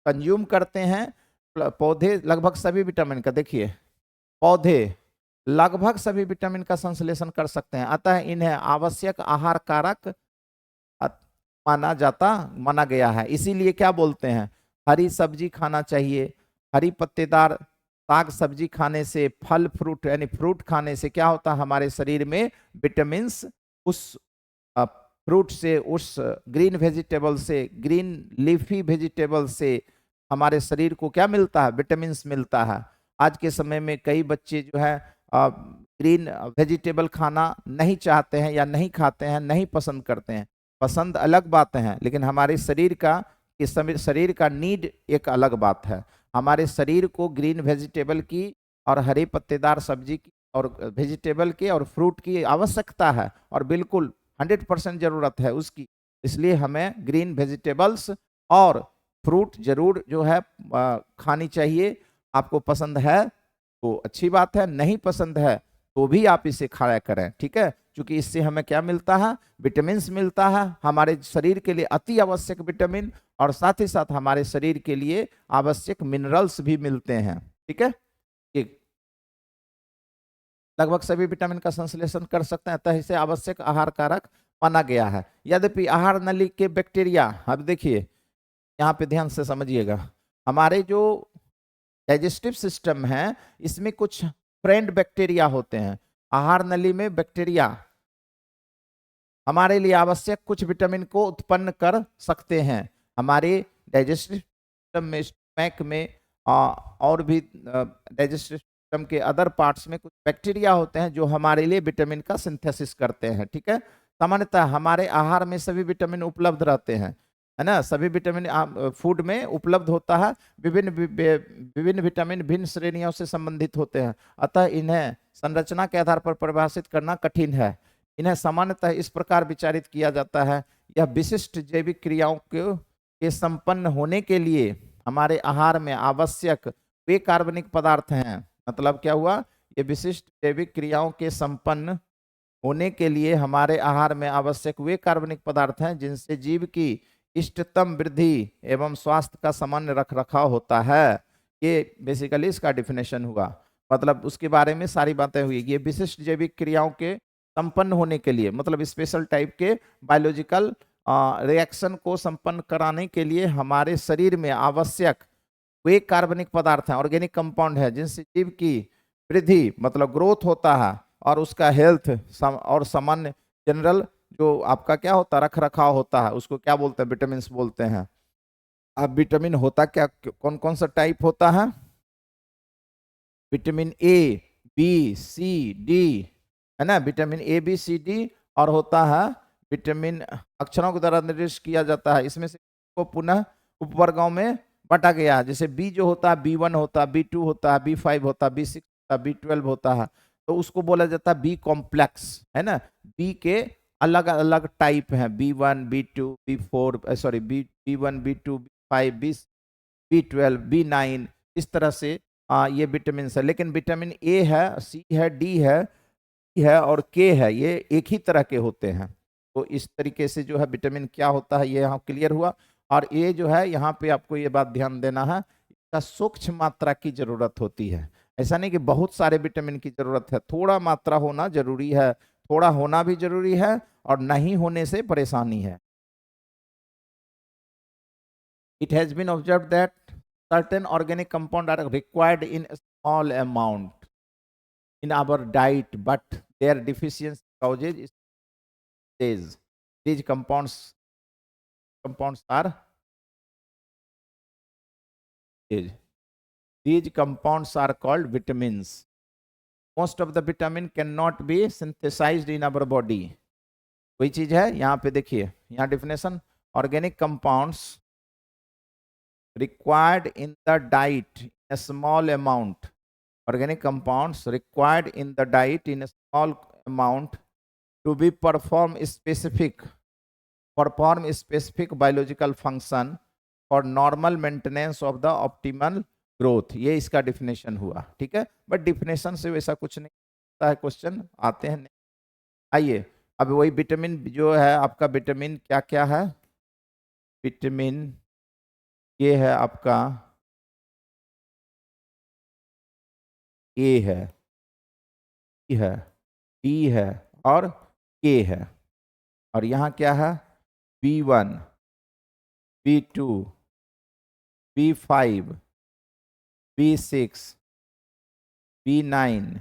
कंज्यूम करते हैं। पौधे लगभग सभी विटामिन का, देखिए, पौधे लगभग सभी विटामिन का संश्लेषण कर सकते हैं, अतः इन्हें आवश्यक आहार कारक माना गया है। इसीलिए क्या बोलते हैं, हरी सब्जी खाना चाहिए। हरी पत्तेदार साग सब्जी खाने से, फल फ्रूट यानी फ्रूट खाने से क्या होता है, हमारे शरीर में विटामिन उस फ्रूट से, उस ग्रीन वेजिटेबल से, ग्रीन लीफी वेजिटेबल से हमारे शरीर को क्या मिलता है? विटामिन मिलता है। आज के समय में कई बच्चे जो है ग्रीन वेजिटेबल खाना नहीं चाहते हैं या नहीं खाते हैं, नहीं पसंद करते हैं। पसंद अलग बात है, लेकिन हमारे शरीर का नीड एक अलग बात है। हमारे शरीर को ग्रीन वेजिटेबल की और हरे पत्तेदार सब्जी की और वेजिटेबल के और फ्रूट की आवश्यकता है, और बिल्कुल 100% जरूरत है उसकी। इसलिए हमें ग्रीन वेजिटेबल्स और फ्रूट जरूर जो है खानी चाहिए। आपको पसंद है तो अच्छी बात है, नहीं पसंद है तो भी आप इसे खाया करें, ठीक है। क्योंकि इससे हमें क्या मिलता है? विटामिन मिलता है, हमारे शरीर के लिए अति आवश्यक विटामिन, और साथ ही साथ हमारे शरीर के लिए आवश्यक मिनरल्स भी मिलते हैं, ठीक है। लगभग सभी विटामिन का संश्लेषण कर सकते हैं, अतः इसे आवश्यक आहार कारक माना गया है। यद्यपि आहार नली के बैक्टीरिया, अब देखिए यहाँ पे ध्यान से समझिएगा, हमारे जो डाइजेस्टिव सिस्टम है इसमें कुछ फ्रेंड बैक्टीरिया होते हैं। आहार नली में बैक्टीरिया हमारे लिए आवश्यक कुछ विटामिन को उत्पन्न कर सकते हैं। हमारे डाइजेस्टिव सिस्टम में, स्टमक में और भी डाइजेस्टिव सिस्टम के अदर पार्ट्स में कुछ बैक्टीरिया होते हैं जो हमारे लिए विटामिन का सिंथेसिस करते हैं, ठीक है। सामान्यतः हमारे आहार में सभी विटामिन उपलब्ध रहते हैं, है ना। सभी विटामिन फूड में उपलब्ध होता है। विभिन्न विटामिन भिन्न श्रेणियों से संबंधित होते हैं, अतः इन्हें संरचना के आधार पर परिभाषित करना कठिन है। इन्हें सामान्यतः इस प्रकार विचारित किया जाता है, यह विशिष्ट जैविक क्रियाओं के संपन्न होने के लिए हमारे आहार में आवश्यक वे कार्बनिक पदार्थ हैं। मतलब क्या हुआ? ये विशिष्ट जैविक क्रियाओं के संपन्न होने के लिए हमारे आहार में आवश्यक वे कार्बनिक पदार्थ हैं जिनसे जीव की इष्टतम वृद्धि एवं स्वास्थ्य का सामान्य रखरखाव होता है। ये बेसिकली इसका डिफिनेशन हुआ, मतलब उसके बारे में सारी बातें हुई। ये विशिष्ट जैविक क्रियाओं के संपन्न होने के लिए, मतलब स्पेशल टाइप के बायोलॉजिकल रिएक्शन को संपन्न कराने के लिए हमारे शरीर में आवश्यक वे कार्बनिक पदार्थ हैं, ऑर्गेनिक कंपाउंड है, जिनसे जीव की वृद्धि मतलब ग्रोथ होता है और उसका हेल्थ और सामान्य जनरल जो आपका क्या होता है, रख रखाव होता है, उसको क्या बोलते हैं? विटामिन बोलते हैं। अब विटामिन होता क्या, कौन कौन सा टाइप होता है? Vitamin A, B, C, D, है ना। Vitamin A, B, C, D, और होता है विटामिन अक्षरों के द्वारा निर्दिष्ट किया जाता है। इसमें से को पुनः उपवर्गों में बांटा गया है। जैसे बी जो होता है, B1 होता है, B2 होता है, B5 होता है, B6 होता है, B12 होता है, तो उसको बोला जाता है बी कॉम्प्लेक्स, है ना। बी के अलग अलग टाइप हैं, B1, B2, B4, sorry B1, B2, B5, B12, B9, इस तरह से ये विटामिन है। लेकिन विटामिन ए है, सी है, डी है और के है, ये एक ही तरह के होते हैं। तो इस तरीके से जो है विटामिन क्या होता है ये यहाँ क्लियर हुआ। और ये जो है यहाँ पे आपको ये बात ध्यान देना है, इसका सूक्ष्म मात्रा की जरूरत होती है। ऐसा नहीं कि बहुत सारे विटामिन की जरूरत है, थोड़ा मात्रा होना जरूरी है, थोड़ा होना भी जरूरी है और नहीं होने से परेशानी है। It has been observed that certain organic compounds are required in a small amount in our diet, but their deficiency causes disease. These compounds are these. These compounds are called vitamins. Most of the vitamin cannot be synthesized in our body. कोई चीज है यहाँ पे देखिए, यहाँ definition, organic compounds required in the diet in a small amount. Organic compounds required in the diet in a small amount to be perform specific biological function for normal maintenance of the optimal growth. ये इसका definition हुआ, ठीक है। But definition से वैसा कुछ नहीं होता है, क्वेश्चन आते हैं। आइए अब वही विटामिन जो है आपका, विटामिन क्या क्या है, विटामिन ये है आपका, ए है, ई है, डी है और के है। और यहाँ क्या है, B1, B2, B5, B6, B9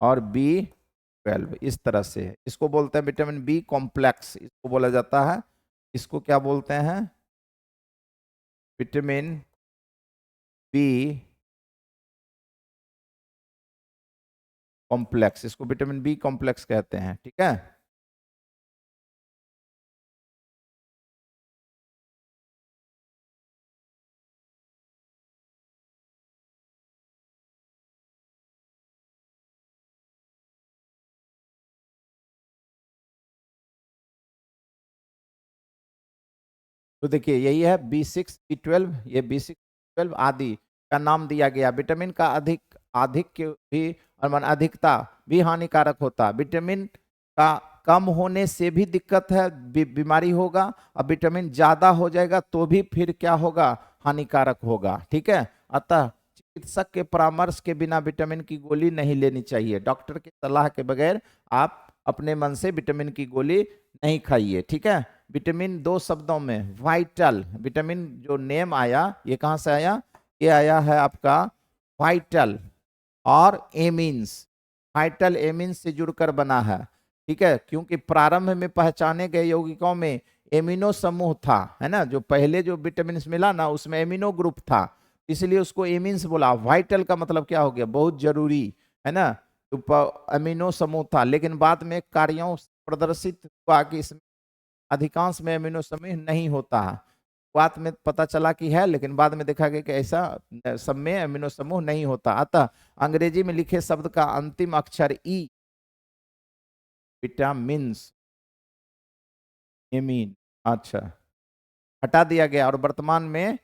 और B12, इस तरह से है। इसको बोलते हैं विटामिन बी कॉम्प्लेक्स, इसको बोला जाता है। इसको क्या बोलते हैं, विटामिन बी कॉम्प्लेक्स, इसको विटामिन बी कॉम्प्लेक्स कहते हैं, ठीक है। तो देखिए यही है B6 B12, ये B6 B12 आदि का नाम दिया गया। विटामिन का अधिक भी और अधिकता भी हानिकारक होता। विटामिन का कम होने से भी दिक्कत है, बीमारी होगा, और विटामिन ज्यादा हो जाएगा तो भी फिर क्या होगा, हानिकारक होगा, ठीक है। अतः चिकित्सक के परामर्श के बिना विटामिन की गोली नहीं लेनी चाहिए। डॉक्टर की सलाह के बगैर आप अपने मन से विटामिन की गोली नहीं खाइए, ठीक है। विटामिन दो शब्दों में, वाइटल, विटामिन जो नेम आया ये कहाँ से आया, ये आया है आपका वाइटल और एमीन्स, वाइटल एमीन्स से जुड़कर बना है, ठीक है। क्योंकि प्रारंभ में पहचाने गए यौगिकों में एमिनो समूह था, है ना, जो पहले जो विटामिन मिला ना उसमें एमिनो ग्रुप था, इसलिए उसको एमीन्स बोला। वाइटल का मतलब क्या हो गया, बहुत जरूरी, है ना, तो अमीनो समूह था। लेकिन बाद में कार्यों प्रदर्शित हुआ कि इसमें अधिकांश में अमीनो समूह नहीं होता है। बात में पता चला कि है, लेकिन बाद में देखा गया कि ऐसा सब में अमीनो समूह नहीं होता। अतः अंग्रेजी में लिखे शब्द का अंतिम अक्षर ई, विटामिन्स, एमीन, अच्छा, हटा दिया गया। और वर्तमान में,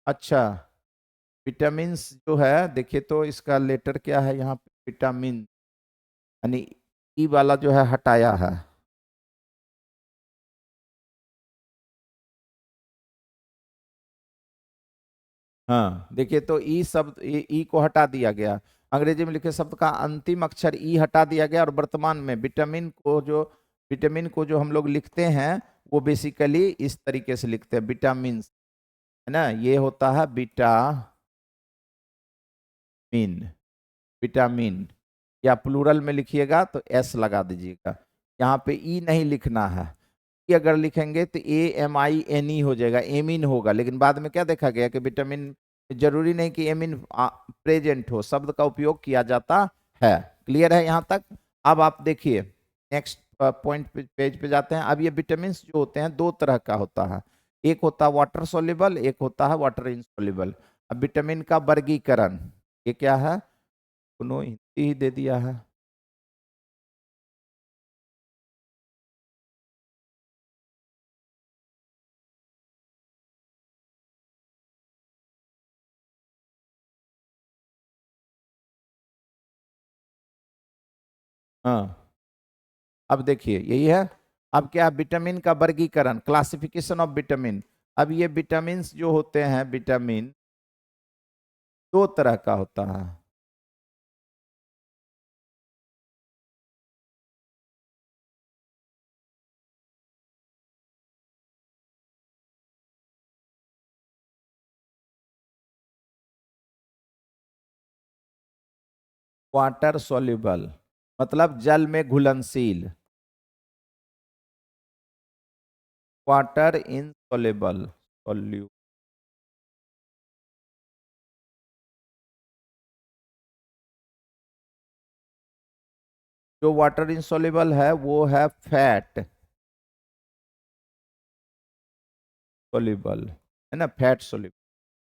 अच्छा, विटामिन्स जो है देखिए तो इसका लेटर क्या है यहाँ पे, विटामिन यानी ई वाला जो है हटाया है। हाँ देखिए तो ई शब्द, ई को हटा दिया गया, अंग्रेजी में लिखे शब्द का अंतिम अक्षर ई हटा दिया गया। और वर्तमान में विटामिन को जो हम लोग लिखते हैं वो बेसिकली इस तरीके से लिखते हैं, विटामिन, है ना, ये होता है विटामिन, विटामिन, या प्लूरल में लिखिएगा तो एस लगा दीजिएगा, यहाँ पे ई नहीं लिखना है। ई अगर लिखेंगे तो AMINE हो जाएगा, एमिन होगा। लेकिन बाद में क्या देखा गया कि विटामिन जरूरी नहीं कि एमिन प्रेजेंट हो, शब्द का उपयोग किया जाता है। क्लियर है यहाँ तक। अब आप देखिए नेक्स्ट पॉइंट पेज पे जाते हैं। अब ये विटामिन जो होते हैं दो तरह का होता है, एक होता है वाटर सोल्यूबल, एक होता है वाटर इनसोल्यूबल। अब विटामिन का वर्गीकरण ये क्या है, उन्होंने हिंदी ही दे दिया है। हाँ अब देखिए यही है। अब क्या, विटामिन का वर्गीकरण, क्लासिफिकेशन ऑफ विटामिन। अब ये विटामिन जो होते हैं, विटामिन दो तरह का होता है। वाटर सोल्यूबल मतलब जल में घुलनशील, वाटर इनसोल्युबल, सोल्यू जो वाटर इनसोल्युबल है वो है फैट सोल्युबल, है ना, fat soluble.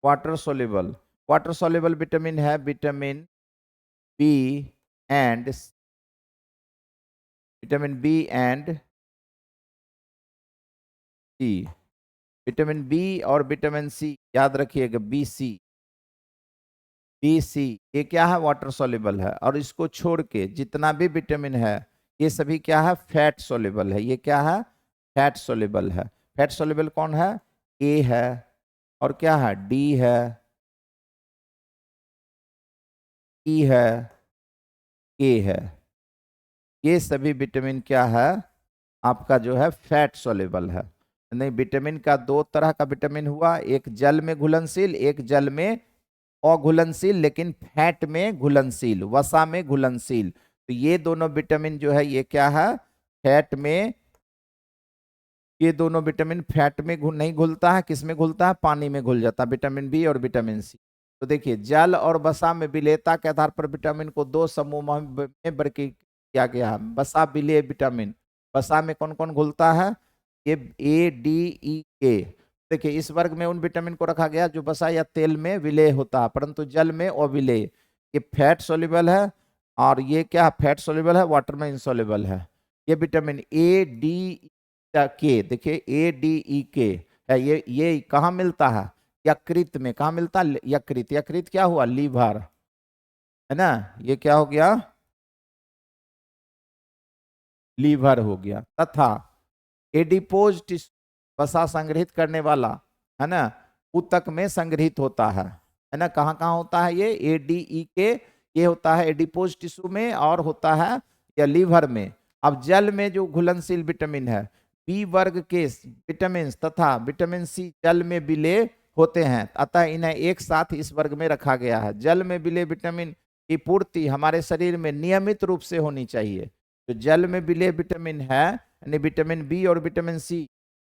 Water soluble, water soluble vitamin है vitamin B and, vitamin B and C. Vitamin B और विटामिन सी याद रखिएगा, बी सी, बी सी ये क्या है, वाटर सोल्युबल है। और इसको छोड़ के जितना भी विटामिन है ये सभी क्या है, फैट सोल्युबल है। ये क्या है, फैट सोल्युबल है। फैट सोल्युबल कौन है, ए है, और क्या है, डी है, ई है, ए है। ये सभी विटामिन क्या है, आपका जो है फैट सोल्युबल है। नहीं, विटामिन का दो तरह का विटामिन हुआ, एक जल में घुलनशील, एक जल में अघुलनशील लेकिन फैट में घुलनशील, वसा में घुलनशील। तो ये दोनों विटामिन जो है ये क्या है, फैट में, ये दोनों विटामिन फैट में नहीं घुलता है, किस में घुलता है, पानी में घुल जाता है, विटामिन बी और विटामिन सी। तो देखिए जल और वसा में विलेयता के आधार पर विटामिन को दो समूह में वर्गीकृत किया गया है। वसा विलेय विटामिन, वसा में कौन कौन घुलता है, ये ए डी ई के। देखिए इस वर्ग में उन विटामिन को रखा गया जो वसा या तेल में विलेय होता है परंतु जल में अविलेय। ये फैट सोल्यूबल है, और ये क्या, फैट सोल्यूबल है, वाटर में इंसोल्यूबल है। ये विटामिन ए डी के, देखिए ए डी ई के है, ये कहाँ मिलता है, यकृत में। कहाँ मिलता है, यकृत। यकृत क्या हुआ, लीवर, है ना, ये क्या हो गया, लीवर हो गया। तथा एडिपोज टिश्यू, वसा संग्रहित करने वाला, है ना, ऊतक में संग्रहित होता है ना। कहाँ कहाँ होता है ये, ए डी ई के, ये होता है एडिपोज टिश्यू में और होता है या लीवर में। अब जल में जो घुलनशील विटामिन है, बी वर्ग के विटामिन तथा विटामिन सी जल में विलेय होते हैं, अतः इन्हें एक साथ इस वर्ग में रखा गया है। जल में विलेय विटामिन की पूर्ति हमारे शरीर में नियमित रूप से होनी चाहिए। तो जल में विलेय विटामिन है, यानी विटामिन बी और विटामिन सी,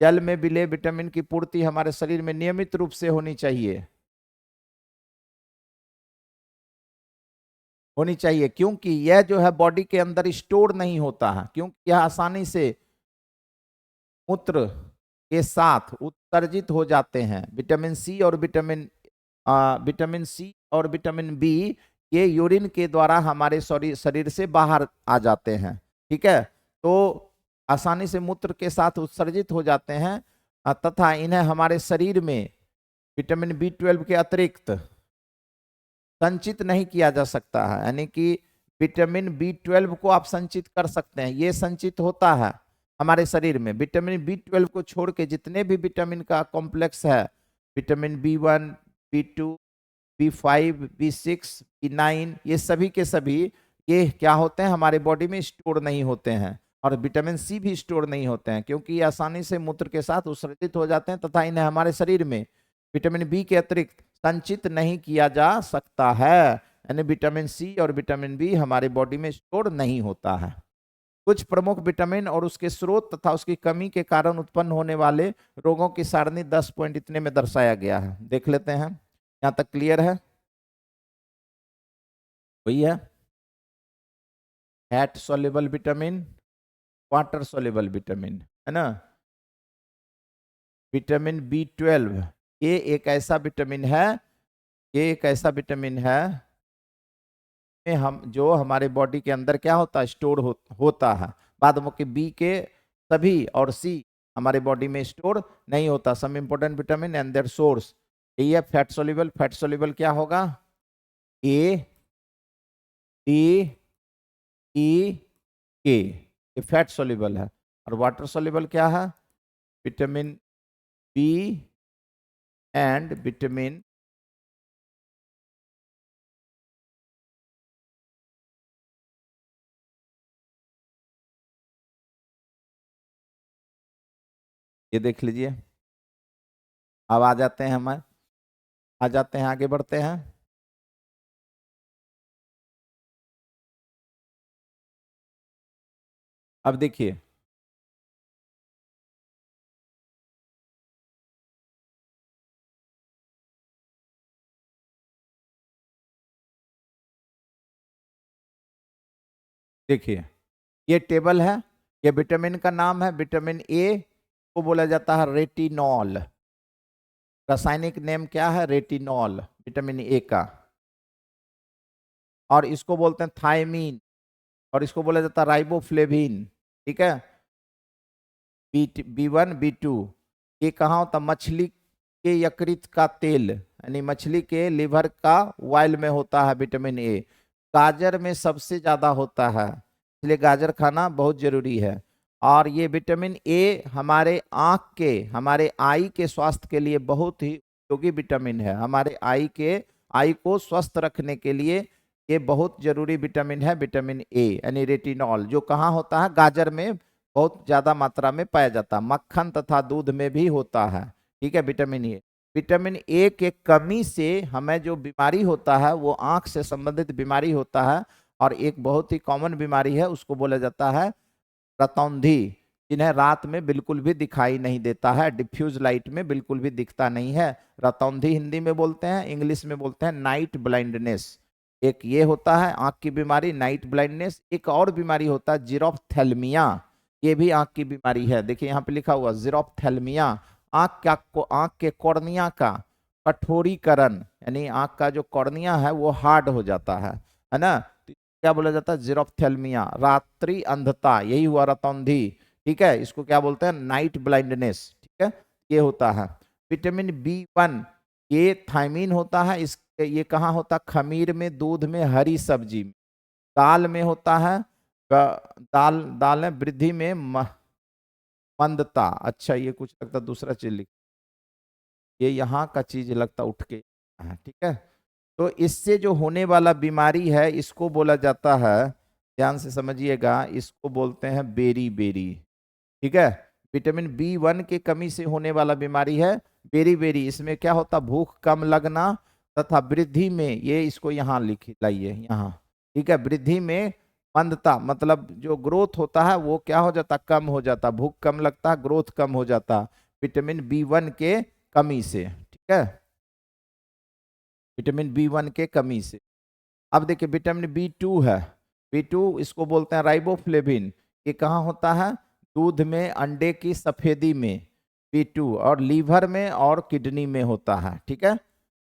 जल में विलेय विटामिन की पूर्ति हमारे शरीर में नियमित रूप से होनी चाहिए, होनी चाहिए। क्योंकि यह जो है बॉडी के अंदर स्टोर नहीं होता है, क्योंकि यह आसानी से मूत्र के साथ उत्सर्जित हो जाते हैं। विटामिन सी और विटामिन सी और विटामिन बी ये यूरिन के द्वारा हमारे शरीर से बाहर आ जाते हैं, ठीक है। तो आसानी से मूत्र के साथ उत्सर्जित हो जाते हैं, तथा इन्हें हमारे शरीर में विटामिन बी 12 के अतिरिक्त संचित नहीं किया जा सकता है। यानी कि विटामिन बी 12 को आप संचित कर सकते हैं, ये संचित होता है हमारे शरीर में। विटामिन बी 12 को छोड़ के जितने भी विटामिन का कॉम्प्लेक्स है, vitamin B 1, B 2, B 5, B 6, B 9, ये सभी के सभी ये क्या होते हैं, हमारे बॉडी में स्टोर नहीं होते हैं। और विटामिन सी भी स्टोर नहीं होते हैं क्योंकि ये आसानी से मूत्र के साथ उत्सर्जित हो जाते हैं, तथा इन्हें हमारे शरीर में विटामिन बी के अतिरिक्त संचित नहीं किया जा सकता है। यानी विटामिन सी और विटामिन बी हमारे बॉडी में स्टोर नहीं होता है। कुछ प्रमुख विटामिन और उसके स्रोत तथा उसकी कमी के कारण उत्पन्न होने वाले रोगों की सारणी 10 पॉइंट इतने में दर्शाया गया है, देख लेते हैं। यहाँ तक क्लियर है, वही है, fat soluble vitamin, water soluble vitamin, है ना। विटामिन बी 12 ये एक ऐसा विटामिन है, ये एक ऐसा विटामिन है में हम जो हमारे बॉडी के अंदर क्या होता है, स्टोर होता है। बाद में कि बी के सभी और सी हमारे बॉडी में स्टोर नहीं होता। Some important vitamin and their source, यही है फैट सोल्युबल। फैट सोल्युबल क्या होगा, ए डी ई के, ये फैट सोल्यूबल है। और वाटर सोल्यूबल क्या है? विटामिन बी एंड विटामिन ये देख लीजिए। अब आ जाते हैं हमारे, आ जाते हैं, आगे बढ़ते हैं। अब देखिए, देखिए ये टेबल है, ये विटामिन का नाम है। विटामिन ए को बोला जाता है रेटिनॉल। रासायनिक नेम क्या है? रेटिनॉल, विटामिन ए का। और इसको बोलते हैं थायमीन, और इसको बोला जाता है राइबोफ्लेविन। ठीक है, बी वन बी टू। ये कहाँ होता? मछली के यकृत का तेल, यानी मछली के लिवर का ऑयल में होता है विटामिन ए। गाजर में सबसे ज्यादा होता है, इसलिए गाजर खाना बहुत जरूरी है। और ये विटामिन ए हमारे आँख के, हमारे आई के स्वास्थ्य के लिए बहुत ही उपयोगी विटामिन है। हमारे आई को स्वस्थ रखने के लिए ये बहुत जरूरी विटामिन है, विटामिन ए यानी रेटिनॉल, जो कहाँ होता है? गाजर में बहुत ज्यादा मात्रा में पाया जाता है। मक्खन तथा दूध में भी होता है। ठीक है, विटामिन ए। विटामिन ए के कमी से हमें जो बीमारी होता है वो आंख से संबंधित बीमारी होता है। और एक बहुत ही कॉमन बीमारी है, उसको बोला जाता है रतौंधी, जिन्हें रात में बिल्कुल भी दिखाई नहीं देता है, डिफ्यूज लाइट में बिल्कुल भी दिखता नहीं है। रतौंधी हिंदी में बोलते हैं, इंग्लिश में बोलते हैं नाइट ब्लाइंडनेस। एक ये होता है आंख की बीमारी, नाइट ब्लाइंडनेस। एक और बीमारी होता है जीरोफ्थेल्मिया, ये भी आंख की बीमारी है। देखिए यहाँ पे लिखा हुआ जीरोफ्थेल्मिया, आंख के कॉर्निया का कठोरीकरण, यानी आंख का जो कॉर्निया है वो हार्ड हो जाता है ना। तो क्या बोला जाता है? जीरोफ्थेल्मिया, रात्रि अंधता, यही हुआ रतौंधी। ठीक है, इसको क्या बोलते हैं? Night blindness. ठीक है, ये होता है। विटामिन बी 1, ये थायमीन होता है। इस ये कहाँ होता है? खमीर में, दूध में, हरी सब्जी में, दाल में होता है। दाल दाल है वृद्धि में मंदता। अच्छा, ये कुछ लगता दूसरा चीज लिख, ये यहाँ का चीज लगता उठ के है। ठीक है, तो इससे जो होने वाला बीमारी है इसको बोला जाता है, ध्यान से समझिएगा, इसको बोलते हैं बेरी बेरी। ठीक है, विटामिन बी 1 की कमी से होने वाला बीमारी है बेरी बेरी। इसमें क्या होता? भूख कम लगना तथा वृद्धि में, ये इसको यहाँ लिख लाइए यहाँ। ठीक है, वृद्धि में मंदता, मतलब जो ग्रोथ होता है वो क्या हो जाता? कम हो जाता। भूख कम लगता, ग्रोथ कम हो जाता, विटामिन बी 1 के कमी से। ठीक है, विटामिन बी 1 के कमी से। अब देखिए विटामिन बी 2 है, बी 2 इसको बोलते हैं राइबोफ्लेविन। ये कहाँ होता है? दूध में, अंडे की सफेदी में बी 2, और लीवर में और किडनी में होता है। ठीक है,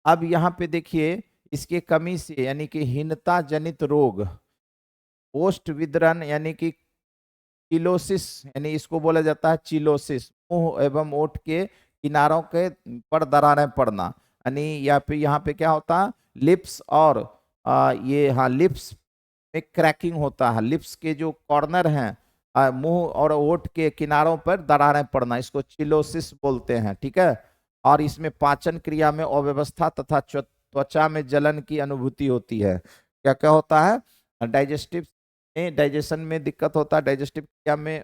अब यहाँ पे देखिए इसके कमी से, यानी कि हीनता जनित रोग, पोस्ट विदरण यानी कि चिलोसिस, यानी इसको बोला जाता है चिलोसिस, मुंह एवं ओठ के किनारों के पर दरारें पड़ना, यानी यहाँ पे क्या होता है? लिप्स और ये, हाँ, लिप्स में क्रैकिंग होता है। लिप्स के जो कॉर्नर हैं, मुंह और ओठ के किनारों पर दरारें पड़ना, इसको चिलोसिस बोलते हैं। ठीक है, और इसमें पाचन क्रिया में अव्यवस्था तथा त्वचा में जलन की अनुभूति होती है। क्या क्या होता है? डाइजेशन में दिक्कत होता है, डाइजेस्टिव क्रिया में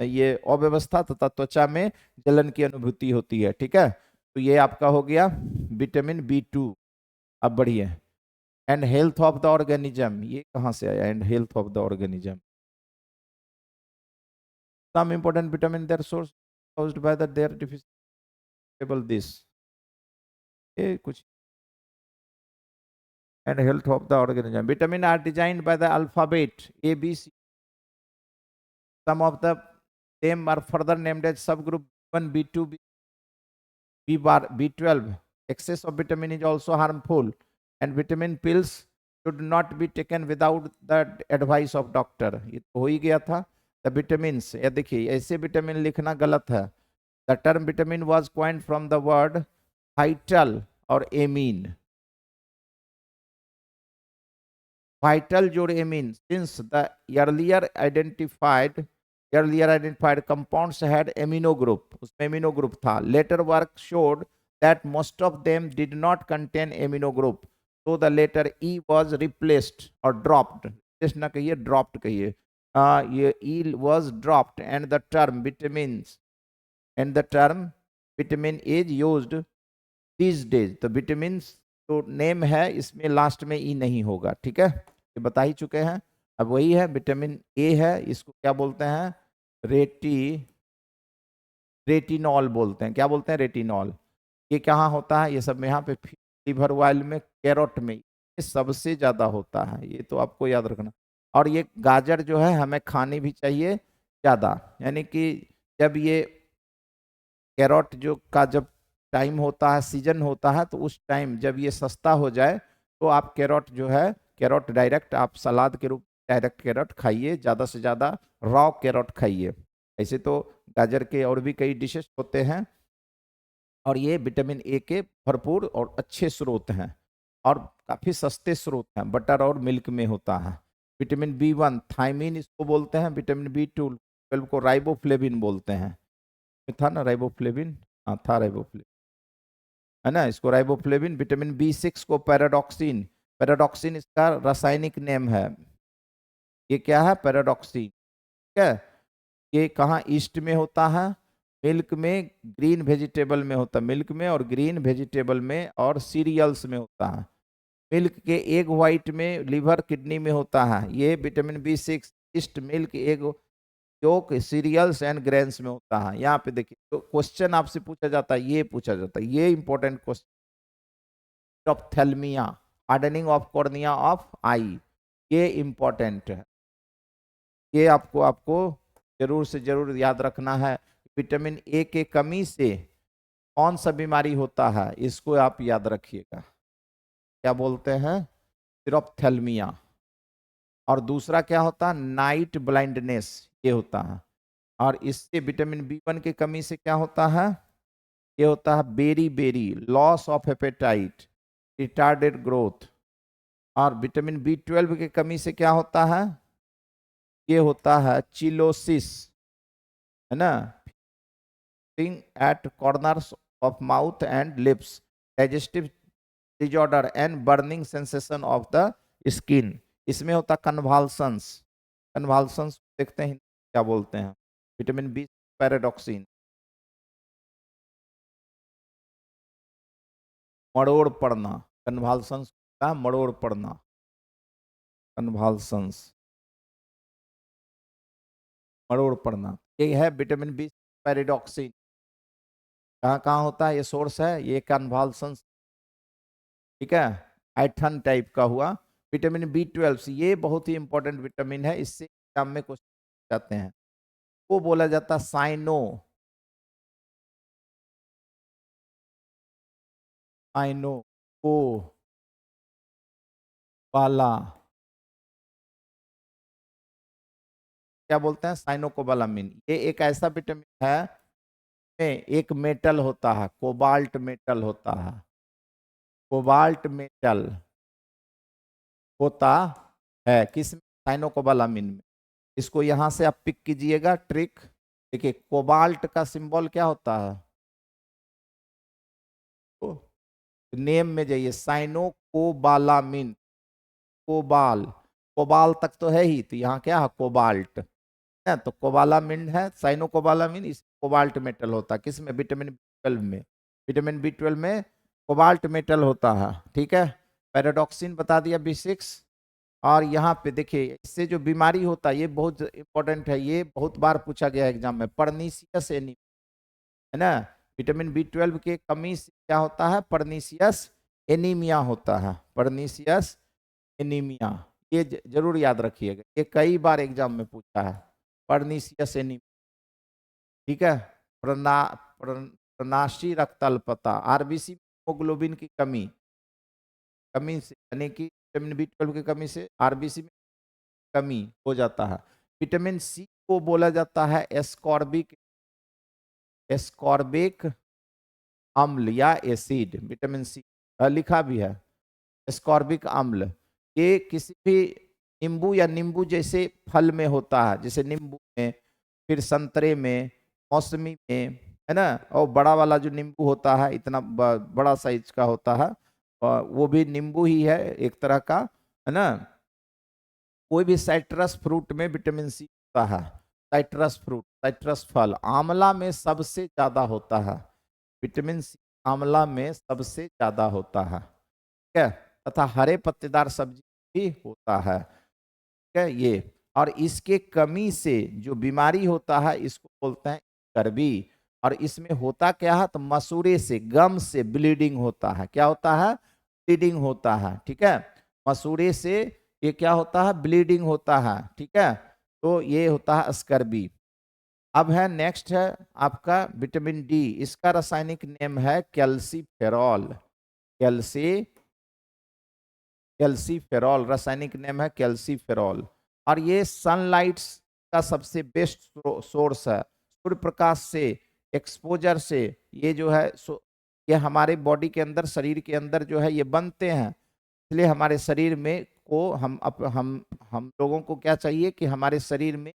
ये अव्यवस्था तथा त्वचा में जलन की अनुभूति होती है। ठीक है, तो ये आपका हो गया विटामिन बी 2। अब बढ़िए, and health of the organism, ये कहाँ से आया? And health of the organism, some important vitamin their source caused by the their deficiency this, ये कुछ। and health of the organism, vitamin are designed by the alphabet A B C. Some of them are further named as subgroup B1 B2 B bar B12. Excess of vitamin is also harmful, and vitamin pills should not be taken without the advice of doctor. ये तो हो ही गया था। The vitamins, ये देखिए ऐसे vitamin लिखना गलत है। The term vitamin was coined from the word vital or amine. Vital जोड़ेमीन, since the earlier identified compounds had amino group, उसमें amino group था. Later work showed that most of them did not contain amino group, so the letter E was replaced or dropped. Just ना कहिए, dropped कहिए. ये E was dropped and the term vitamin is used these days. तो vitamin तो name है, इसमें last में ई नहीं होगा. ठीक है, ये बता ही चुके हैं. अब वही है, विटामिन ए है, इसको क्या बोलते हैं? रेटिनॉल बोलते हैं. क्या बोलते हैं? रेटिनॉल. ये कहाँ होता है? ये सब में यहाँ पे लिवर ऑयल में, कैरोट में, ये सबसे ज्यादा होता है. ये तो आपको याद रखना. और ये गाजर जो है हमें खानी भी चाहिए ज्यादा, यानी कि जब ये कैरोट जो का जब टाइम होता है, सीजन होता है, तो उस टाइम जब ये सस्ता हो जाए तो आप कैरोट जो है, कैरोट डायरेक्ट आप सलाद के रूप डायरेक्ट कैरोट खाइए, ज़्यादा से ज़्यादा रॉ कैरोट खाइए. ऐसे तो गाजर के और भी कई डिशेस होते हैं, और ये विटामिन ए के भरपूर और अच्छे स्रोत हैं, और काफ़ी सस्ते स्रोत हैं. बटर और मिल्क में होता है. विटामिन B1 थायमीन इसको बोलते हैं. विटामिन B12 को राइबोफ्लेविन बोलते हैं. था ना राइबोफ्लेविन? हाँ था राइबोफ्लेविन, है ना. इसको राइबोफ्लेविन. विटामिन B6 को पैराडॉक्सिन. पैराडॉक्सिन इसका रासायनिक नेम है. ये क्या है? पैराडॉक्सिन. ठीक है. ये कहाँ? ईस्ट में होता है. मिल्क में, ग्रीन वेजिटेबल में होता है. मिल्क में और ग्रीन वेजिटेबल में और सीरियल्स में होता है. मिल्क के एग व्हाइट में, लिवर, किडनी में होता है. ये विटामिन B6 yeast, milk, egg yolk, cereals and grains में होता है. यहाँ पे देखिए, तो क्वेश्चन आपसे पूछा जाता है, ये पूछा जाता है, ये important question. Ophthalmia, hardening of cornea of eye, ये इंपॉर्टेंट है. ये आपको आपको जरूर से जरूर याद रखना है. विटामिन ए के कमी से कौन सा बीमारी होता है, इसको आप याद रखिएगा. क्या बोलते हैं? सिरोप्थेल्मिया. और दूसरा क्या होता है? नाइट ब्लाइंडनेस, ये होता है. और इससे विटामिन B1 की कमी से क्या होता है? ये होता है beri beri, loss of appetite, retarded growth. और विटामिन B12 की कमी से क्या होता है? ये होता है चिलोसिस, है ना. At corners of mouth and lips, digestive disorder and burning sensation of the skin. इसमें होता कन्वाल्सन्स. कन्वाल्सन्स देखते हैं क्या बोलते हैं. Vitamin B pyridoxine. मरोड़ पड़ना, कन्वाल्सन्स का मरोड़ पड़ना, कन्वाल्सन्स, मरोड़ पड़ना. ये है विटामिन B पैराडॉक्सिन. कहाँ कहाँ होता है? ये सोर्स है, ये कन्वाल्सन्स. ठीक है, आइथन टाइप का हुआ. विटामिन B12, ये बहुत ही इंपॉर्टेंट विटामिन है, इससे एग्जाम में क्वेश्चन जाते हैं. वो बोला जाता है साइनो, साइनो को वाला, क्या बोलते हैं? साइनोकोबालामिन. ये एक ऐसा विटामिन है में एक मेटल होता है, कोबाल्ट मेटल होता है. कोबाल्ट मेटल होता है किस में? साइनोकोबालामिन में. इसको यहां से आप पिक कीजिएगा ट्रिक. देखिए, कोबाल्ट का सिंबल क्या होता है? तो नेम में जाइए, साइनोकोबालामिन. कोबाल, कोबाल तक तो है ही, तो यहाँ क्या है? कोबाल्ट है. तो कोबालामिन है, साइनोकोबालामिन. इस कोबाल्ट मेटल होता है किसमें? विटामिन B12 में. विटामिन B12 में कोबाल्ट मेटल होता है. ठीक है, पैराडॉक्सिन बता दिया, B6. और यहाँ पे देखिए, इससे जो बीमारी होता है, ये बहुत इंपॉर्टेंट है, ये बहुत बार पूछा गया एग्जाम में. पर्नीसियस एनीमिया, है ना. विटामिन B12 के कमी से क्या होता है? पर्नीसियस एनीमिया होता है. पर्नीसियस एनीमिया, ये जरूर याद रखिएगा, ये कई बार एग्जाम में पूछा है. Pernicious anaemia. ठीक है. प्रनाशी रक्तअल्पता, आरबीसी हीमोग्लोबिन की कमी, कमी से, यानी कि विटामिन B12 की कमी से आरबीसी में कमी हो जाता है. विटामिन C को बोला जाता है एस्कॉर्बिक, एस्कॉर्बिक अम्ल या एसिड. विटामिन C लिखा भी है, एस्कॉर्बिक अम्ल. ये किसी भी नींबू या नींबू जैसे फल में होता है, जैसे नींबू में, फिर संतरे में, मौसमी में, है ना। और बड़ा वाला जो नींबू होता है, इतना बड़ा साइज का होता है, और वो भी नींबू ही है एक तरह का, है ना। कोई भी साइट्रस फ्रूट में विटामिन सी होता है। साइट्रस फ्रूट, साइट्रस फल, आंवला में सबसे ज्यादा होता है विटामिन सी। आंवला में सबसे ज्यादा होता है, ठीक है। तथा हरे पत्तेदार सब्जी भी होता है, ठीक है ये। और इसके कमी से जो बीमारी होता है, इसको बोलते हैं चर्बी। और इसमें होता क्या है, तो मसूड़े से, गम से ब्लीडिंग होता है। क्या होता है, ब्लीडिंग होता है, ठीक है। मसूड़े से ये क्या होता है, ब्लीडिंग होता है, ठीक है। तो ये होता है स्कर्बी। अब है नेक्स्ट है आपका विटामिन डी। इसका रासायनिक नेम है कैल्सीफेरॉल। कैल्सी कैल्सीफेरॉल, रासायनिक नेम है कैल्सीफेरॉल। और ये सनलाइट का सबसे बेस्ट सोर्स है। सूर्य प्रकाश से, एक्सपोजर से ये जो है ये हमारे बॉडी के अंदर, शरीर के अंदर जो है ये बनते हैं। इसलिए हमारे शरीर में को हम लोगों को क्या चाहिए कि हमारे शरीर में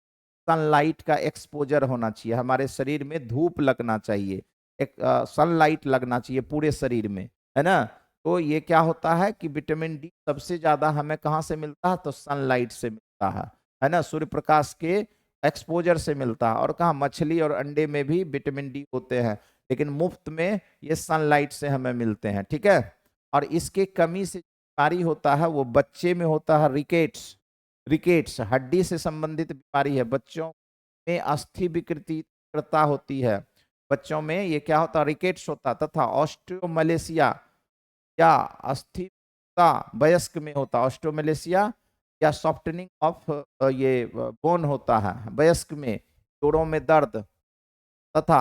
सनलाइट का एक्सपोजर होना चाहिए, हमारे शरीर में धूप लगना चाहिए, एक सनलाइट लगना चाहिए पूरे शरीर में, है ना। तो ये क्या होता है कि विटामिन डी सबसे ज्यादा हमें कहाँ से मिलता है, तो सनलाइट से मिलता है ना, सूर्य प्रकाश के एक्सपोजर से मिलता है। और कहाँ, मछली और अंडे में भी विटामिन डी होते हैं, लेकिन मुफ्त में ये सनलाइट से हमें मिलते हैं, ठीक है। और इसके कमी से बीमारी होता है, वो बच्चे में होता है रिकेट्स। रिकेट्स हड्डी से संबंधित बीमारी है। बच्चों में अस्थि विकृति होती है, बच्चों में ये क्या होता है, रिकेट्स होता। तथा ऑस्टियोमलेशिया या अस्थिता वयस्क में होता, ऑस्टियोमलेशिया या सॉफ्टनिंग ऑफ ये बोन होता है वयस्क में, जोड़ों में दर्द तथा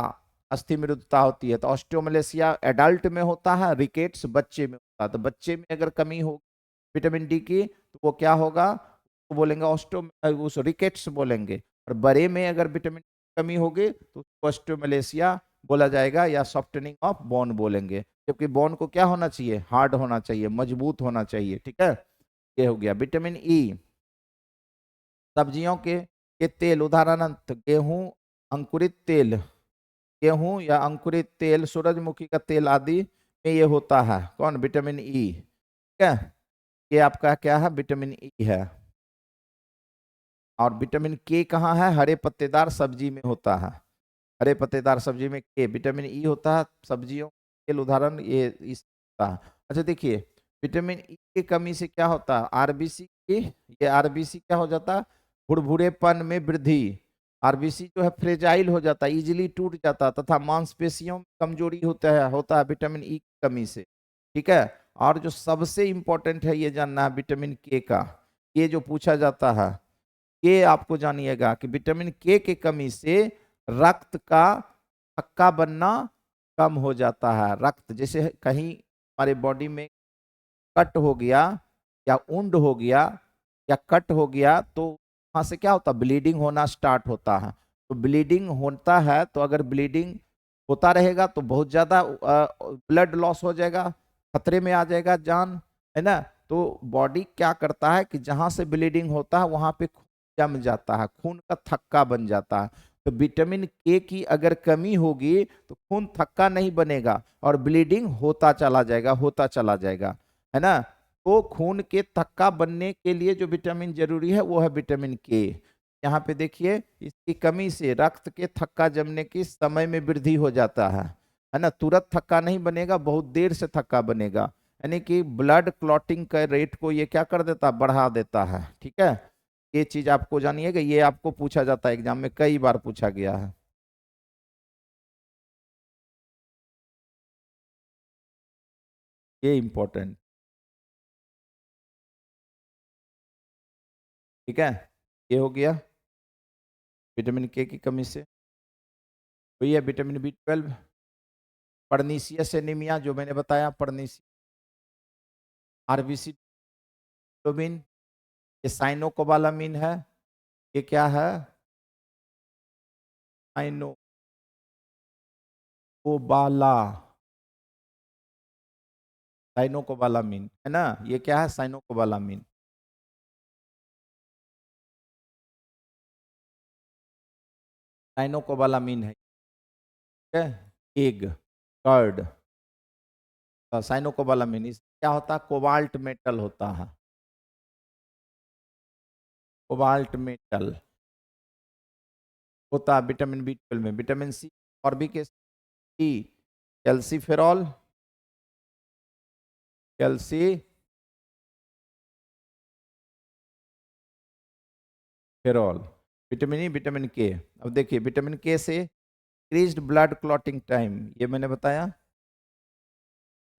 अस्थि मृदुता होती है। तो ऑस्टियोमलेशिया एडल्ट में होता है, रिकेट्स बच्चे में होता है। तो बच्चे में अगर कमी हो विटामिन डी की, तो वो क्या होगा, तो बोलेंगे उस रिकेट्स बोलेंगे। और बड़े में अगर विटामिन कमी होगी तो ऑस्टियोमलेशिया बोला जाएगा, या सॉफ्टनिंग ऑफ बोन बोलेंगे। जबकि बोन को क्या होना चाहिए, हार्ड होना चाहिए, मजबूत होना चाहिए, ठीक है। ये हो गया विटामिन ई। सब्जियों के तेल, उदाहरण गेहूं, अंकुरित तेल, गेहूं या अंकुरित तेल, सूरजमुखी का तेल आदि में ये होता है कौन, विटामिन ई, ठीक है। ये आपका क्या है, विटामिन ई है। और विटामिन के कहाँ है, हरे पत्तेदार सब्जी में होता है। हरे पत्तेदार सब्जी में के विटामिन ई होता है। सब्जियों के उदाहरण ये इस होता है। अच्छा देखिए, विटामिन ई की कमी से क्या होता है, आरबीसी की, ये आरबीसी क्या हो जाता है, भुरभुरेपन में वृद्धि। आरबीसी जो है फ्रेजाइल हो जाता है, इजीली टूट जाता है, तथा मांसपेशियों में कमजोरी होता है विटामिन ई की कमी से, ठीक है। और जो सबसे इंपॉर्टेंट है ये जानना है विटामिन के का, ये जो पूछा जाता है, ये आपको जानिएगा कि विटामिन के की कमी से रक्त का थक्का बनना कम हो जाता है। रक्त जैसे कहीं हमारे बॉडी में कट हो गया, या उंड हो गया, या कट हो गया, तो वहां से क्या होता है, ब्लीडिंग होना स्टार्ट होता है। तो ब्लीडिंग होता है, तो अगर ब्लीडिंग होता रहेगा तो बहुत ज्यादा ब्लड लॉस हो जाएगा, खतरे में आ जाएगा जान, है ना। तो बॉडी क्या करता है कि जहां से ब्लीडिंग होता है वहां पे खून जम जाता है, खून का थक्का बन जाता है। तो विटामिन के की अगर कमी होगी तो खून थक्का नहीं बनेगा, और ब्लीडिंग होता चला जाएगा, होता चला जाएगा, है ना। तो खून के थक्का बनने के लिए जो विटामिन जरूरी है वो है विटामिन के। यहाँ पे देखिए, इसकी कमी से रक्त के थक्का जमने की समय में वृद्धि हो जाता है ना। तुरंत थक्का नहीं बनेगा, बहुत देर से थक्का बनेगा, यानी कि ब्लड क्लॉटिंग का रेट को ये क्या कर देता है, बढ़ा देता है, ठीक है। ये चीज आपको जानिएगा, ये आपको पूछा जाता है एग्जाम में, कई बार पूछा गया है, ये इंपॉर्टेंट, ठीक है। ये हो गया विटामिन के की कमी से। तो ये विटामिन बी 12, पर्नीसियस एनीमिया जो मैंने बताया, पर्नीसियस, आरबीसी ग्लोबिन, ये साइनोकोबालामिन है। ये क्या है, साइनोकोबाला, साइनोकोबालामिन, है ना। ये क्या है, साइनोकोबालामिन। साइनोकोबालामीन है, ठीक है, एग, कर्ड, साइनोकोबालामीन। इस क्या होता है, कोबाल्ट मेटल होता है, कोबाल्ट मेटल होता है विटामिन B12 में। विटामिन सी और भी के C, calciferol, calciferol, vitamin E, vitamin K. अब देखिए विटामिन के से इंक्रीज्ड ब्लड क्लॉटिंग टाइम, ये मैंने बताया,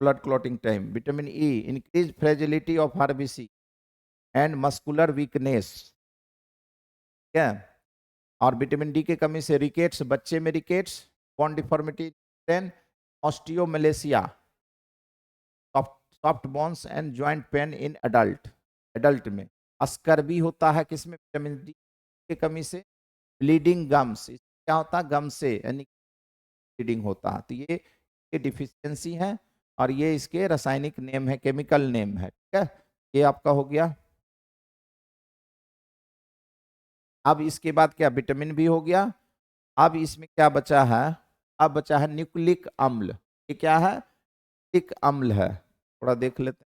blood clotting time. Vitamin E increase fragility of RBC and muscular weakness, ठीक है। और विटामिन डी की कमी से रिकेट्स, बच्चे में rickets, bone deformity, osteomalacia, soft bones and joint pain in adult, adult में। स्कर्वी होता है किसमें, विटामिन डी की कमी से। ब्लीडिंग गम्स, क्या होता है, गम से यानी ब्लीडिंग होता है, तो ये डिफिशियंसी है और ये इसके रासायनिक नेम है, केमिकल नेम है, ठीक है। ये आपका हो गया। अब इसके बाद क्या, विटामिन भी हो गया। अब इसमें क्या बचा है, अब बचा है न्यूक्लिक अम्ल। ये क्या है, न्यूक्लिक अम्ल है, थोड़ा देख लेते हैं।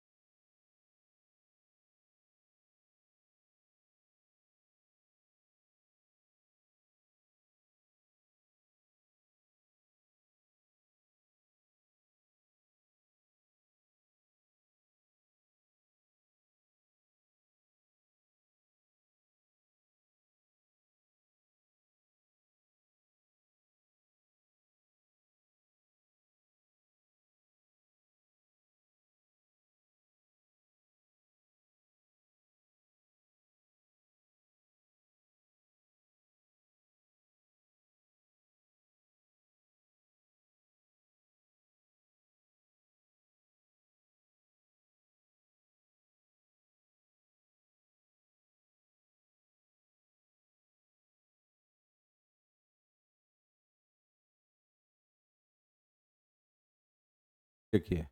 देखिए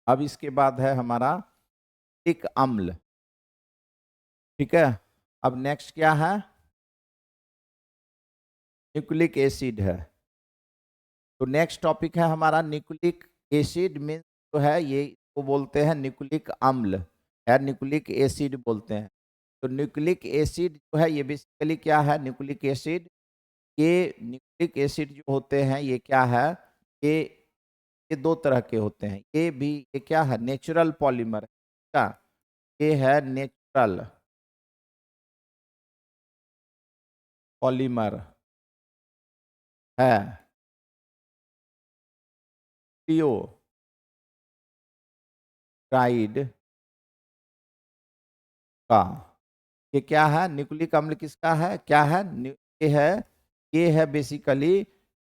अब इसके बाद है हमारा एक अम्ल, ठीक है। अब नेक्स्ट क्या है, न्यूक्लिक एसिड है। तो नेक्स्ट टॉपिक है हमारा न्यूक्लिक एसिड, मीन्स जो है ये को बोलते हैं न्यूक्लिक अम्ल या न्यूक्लिक एसिड बोलते हैं। तो न्यूक्लिक एसिड जो है ये बेसिकली क्या है, न्यूक्लिक एसिड, ये न्यूक्लिक एसिड जो होते हैं ये क्या है, ये ये दो तरह के होते हैं। ये भी, ये क्या है, नेचुरल पॉलीमर क्या, ये है नेचुरल पॉलीमर है, ट्राइड का। ये क्या है, न्यूक्लिक अम्ल किसका है, क्या है, ये है बेसिकली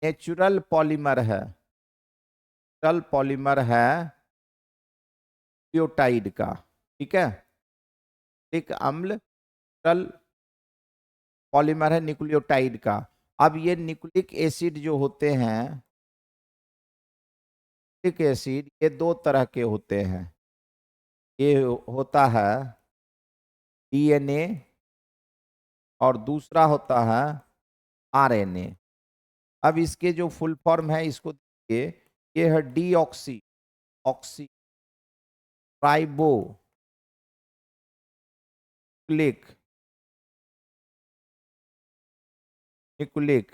नेचुरल पॉलीमर है, नेचुरल पॉलीमर है न्यूक्लियोटाइड का, ठीक है। न्यूक्लिक अम्ल नेचुरल पॉलीमर है न्यूक्लियोटाइड का। अब ये न्यूक्लिक एसिड जो होते हैं, न्यूक्लिक एसिड ये दो तरह के होते हैं। ये होता है डीएनए और दूसरा होता है आरएनए। अब इसके जो फुल फॉर्म है इसको देखिए, ये है deoxy oxy ribo nucleic nucleic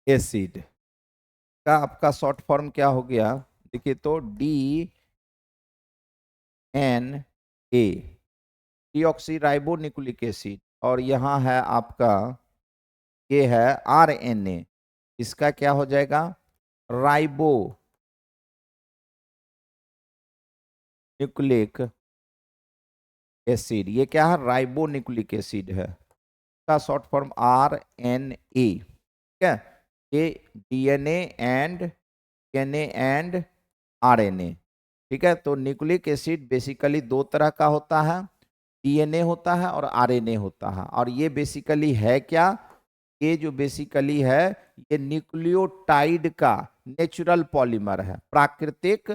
acid का आपका शॉर्ट फॉर्म क्या हो गया, देखिए तो DNA, deoxy ribo nucleic acid. और यहाँ है आपका, ये है RNA, इसका क्या हो जाएगा, राइबो न्यूक्लिक एसिड। ये क्या है, राइबो न्यूक्लिक एसिड है, का शॉर्ट फॉर्म RNA, ठीक है। ये DNA एंड RNA, ठीक है। तो न्यूक्लिक एसिड बेसिकली दो तरह का होता है, DNA होता है और RNA होता है। और ये बेसिकली है क्या, ये जो बेसिकली है ये न्यूक्लियोटाइड का नेचुरल पॉलीमर है, प्राकृतिक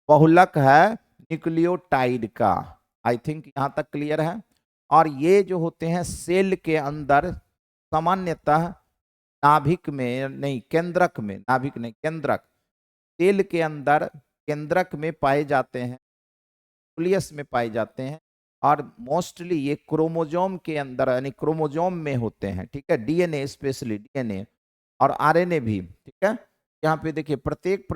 बहुलक है न्यूक्लियोटाइड का। आई थिंक यहाँ तक क्लियर है। और ये जो होते हैं सेल के अंदर सामान्यतः नाभिक में नहीं, केंद्रक में, नाभिक नहीं केंद्रक, सेल के अंदर केंद्रक में पाए जाते हैं, न्यूक्लियस में पाए जाते हैं। और मोस्टली ये क्रोमोजोम के अंदर यानी क्रोमोजोम में होते हैं, ठीक है, डीएनए, स्पेशली डीएनए और आरएनए भी, ठीक है। यहाँ पे देखिए प्रत्येक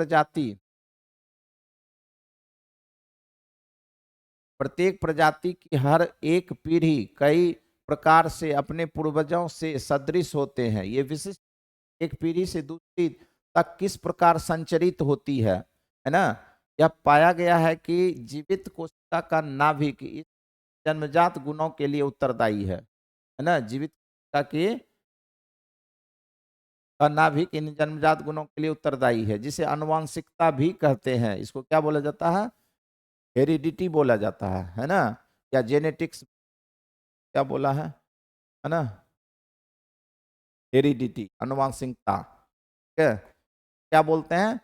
प्रजाति की हर एक पीढ़ी कई प्रकार से अपने पूर्वजों से सदृश होते हैं। ये विशिष्ट एक पीढ़ी से दूसरी तक किस प्रकार संचरित होती है ना। यह पाया गया है कि जीवित कोशिका का नाभिक इस जन्मजात गुणों के लिए उत्तरदायी है ना। जीवित कोशिका के का नाभिक इन जन्मजात गुणों के लिए उत्तरदायी है, जिसे आनुवंशिकता भी कहते हैं। इसको क्या बोला जाता है? हेरिडिटी बोला जाता है ना, या जेनेटिक्स क्या बोला है ना, हेरिडिटी, आनुवंशिकता, ठीक है। क्या बोलते हैं?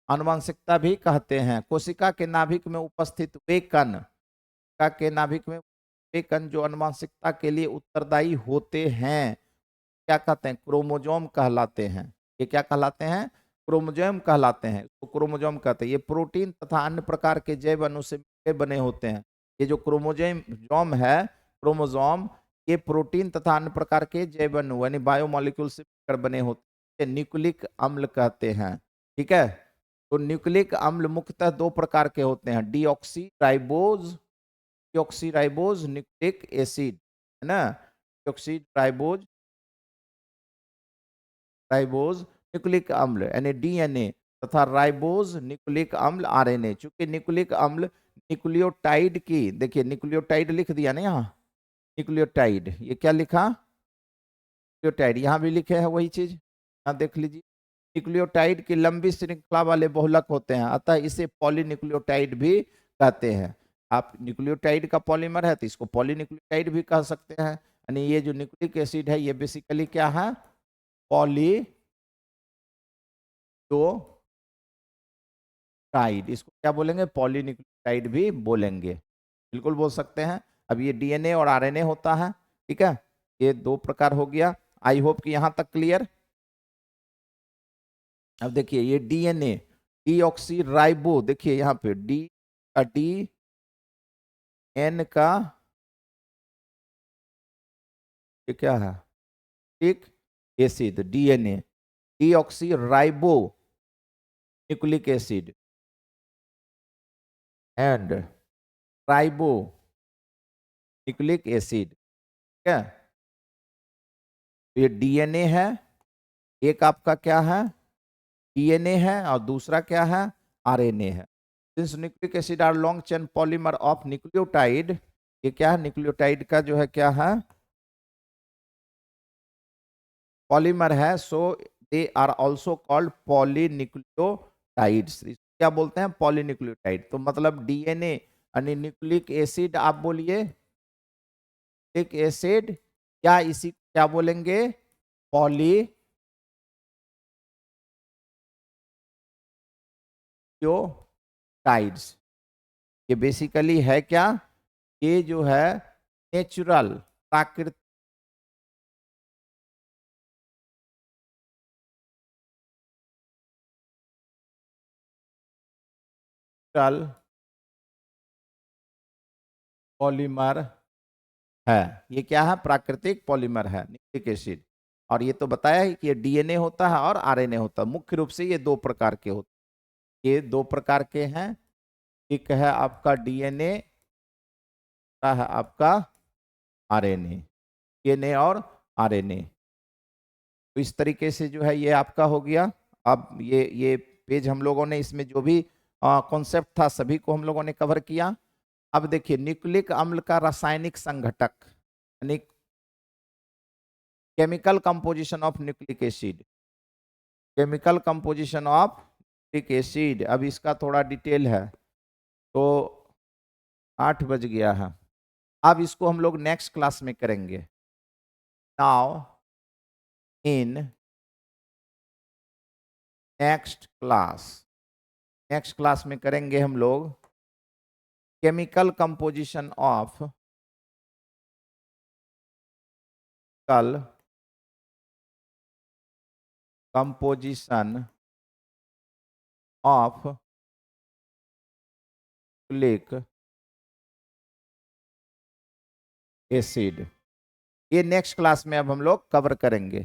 आनुवंशिकता भी कहते हैं। कोशिका के नाभिक में उपस्थित वे कण, कोशिका के नाभिक में वे कण जो आनुवंशिकता के लिए उत्तरदायी होते हैं, क्या कहते हैं? क्रोमोजोम कहलाते हैं। ये क्या कहलाते हैं? क्रोमोजोम कहलाते हैं। तो क्रोमोजोम कहते हैं। ये प्रोटीन तथा अन्य प्रकार के जैव अणु से मिलकर बने होते हैं। ये जो क्रोमोजोम है, क्रोमोजोम, ये प्रोटीन तथा अन्य प्रकार के जैव अणु यानी बायोमोलिक्यूल से मिलकर बने होते हैं। न्यूक्लिक अम्ल कहते हैं, ठीक है। तो न्यूक्लिक अम्ल मुख्यतः दो प्रकार के होते हैं, डीऑक्सी राइबोज न्यूक्लिक एसिड, है ना। राइबोज न्यूक्लिक अम्ल यानी डीएनए तथा राइबोज न्यूक्लिक अम्ल आरएनए। चूंकि न्यूक्लिक अम्ल न्यूक्लियोटाइड की, देखिए न्यूक्लियोटाइड लिख दिया ना यहाँ, न्यूक्लियोटाइड, ये क्या लिखा? न्यूक्लियोटाइड, यहाँ भी लिखे है वही चीज, यहाँ देख लीजिए। न्यूक्लियोटाइड की लंबी श्रृंखला वाले बहुलक होते हैं, अतः इसे पॉलीन्यूक्लियोटाइड भी कहते हैं। आप न्यूक्लियोटाइड का पॉलीमर है तो इसको पॉलीन्यूक्लियोटाइड भी कह सकते हैं। यानी ये जो न्यूक्लिक एसिड है ये बेसिकली क्या है? पॉलीन्यूक्लियोटाइड। इसको क्या बोलेंगे? पॉलीन्यूक्लियोटाइड भी बोलेंगे, बिल्कुल बोल सकते हैं। अब ये डीएनए और आरएनए होता है, ठीक है। ये दो प्रकार हो गया। आई होप कि यहां तक क्लियर। अब देखिए ये डीएनए, डीऑक्सी राइबो, देखिए यहाँ पे डी एन का ये क्या है? एक acid, DNA, deoxy ribo nucleic acid and ribo nucleic acid, ठीक है। ये डीएनए है, एक आपका क्या है? डीएनए है, और दूसरा क्या है? आरएनए है। Since nucleic acid are long chain polymer of nucleotide, ये क्या है? न्यूक्लियोटाइड का जो है क्या है? पॉलीमर है। So they are also called polynucleotides. क्या बोलते हैं? पॉलीन्यूक्लियोटाइड। तो मतलब डीएनए यानी न्यूक्लिक एसिड, आप बोलिए न्यूक्लिक एसिड, या इसी क्या बोलेंगे? पॉलीन्यूक्लियोटाइड्स। ये बेसिकली है क्या? ये जो है नेचुरल, प्राकृतिक पॉलीमर है। ये क्या है? प्राकृतिक पॉलीमर है न्यूक्लिक एसिड। और ये तो बताया है कि ये डीएनए होता है और आरएनए होता है। मुख्य रूप से ये दो प्रकार के होते हैं। ये दो प्रकार के हैं, एक है आपका डीएनए, दूसरा है आपका आरएनए, डीएनए और आरएनए। तो इस तरीके से जो है ये आपका हो गया। अब ये पेज हम लोगों ने इसमें जो भी कॉन्सेप्ट था सभी को हम लोगों ने कवर किया। अब देखिए न्यूक्लिक अम्ल का रासायनिक संघटक यानी chemical composition of nucleic acid, chemical composition of nucleic acid. अब इसका थोड़ा डिटेल है। तो 8 बज गया है। अब इसको हम लोग नेक्स्ट क्लास में करेंगे। नाउ इन नेक्स्ट क्लास में करेंगे हम लोग केमिकल कंपोजिशन ऑफ कल कंपोजिशन ऑफ न्यूक्लिक एसिड, ये नेक्स्ट क्लास में अब हम लोग कवर करेंगे।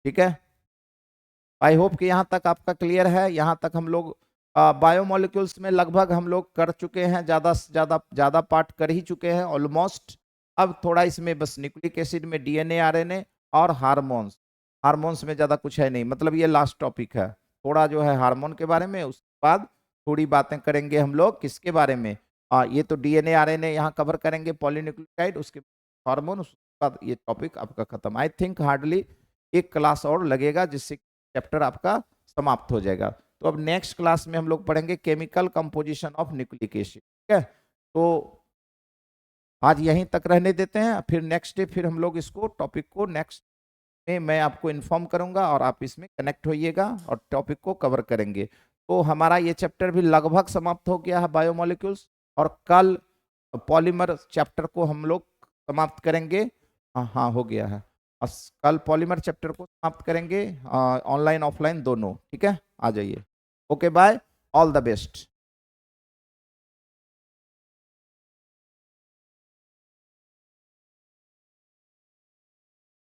ठीक है, आई होप कि यहां तक आपका क्लियर है। यहां तक हम लोग बायोमोलिक्यूल्स में लगभग हम लोग कर चुके हैं, ज्यादा से ज्यादा पार्ट कर ही चुके हैं ऑलमोस्ट। अब थोड़ा इसमें बस न्यूक्लिक एसिड में डीएनए आरएनए और हार्मोन्स, हार्मोन्स में ज्यादा कुछ है नहीं, मतलब ये लास्ट टॉपिक है। थोड़ा जो है हार्मोन के बारे में, उसके बाद थोड़ी बातें करेंगे हम लोग किसके बारे में, ये तो डीएनए आरएनए यहाँ कवर करेंगे, पॉलीन्यूक्लियोटाइड, उसके हार्मोन, उसके बाद ये टॉपिक आपका खत्म। आई थिंक हार्डली एक क्लास और लगेगा जिससे चैप्टर आपका समाप्त हो जाएगा। तो अब नेक्स्ट क्लास में हम लोग पढ़ेंगे chemical composition of nucleic acid. ठीक है, तो आज यहीं तक रहने देते हैं, फिर नेक्स्ट डे फिर हम लोग इसको टॉपिक को नेक्स्ट में मैं आपको इन्फॉर्म करूंगा और आप इसमें कनेक्ट होइएगा और टॉपिक को कवर करेंगे। तो हमारा ये चैप्टर भी लगभग समाप्त हो गया है बायोमोलिक्यूल्स, और कल पॉलीमर चैप्टर को हम लोग समाप्त करेंगे। हाँ हाँ हो गया है, कल पॉलीमर चैप्टर को समाप्त करेंगे, ऑनलाइन ऑफलाइन दोनों। ठीक है, आ जाइए। Okay bye, all the best.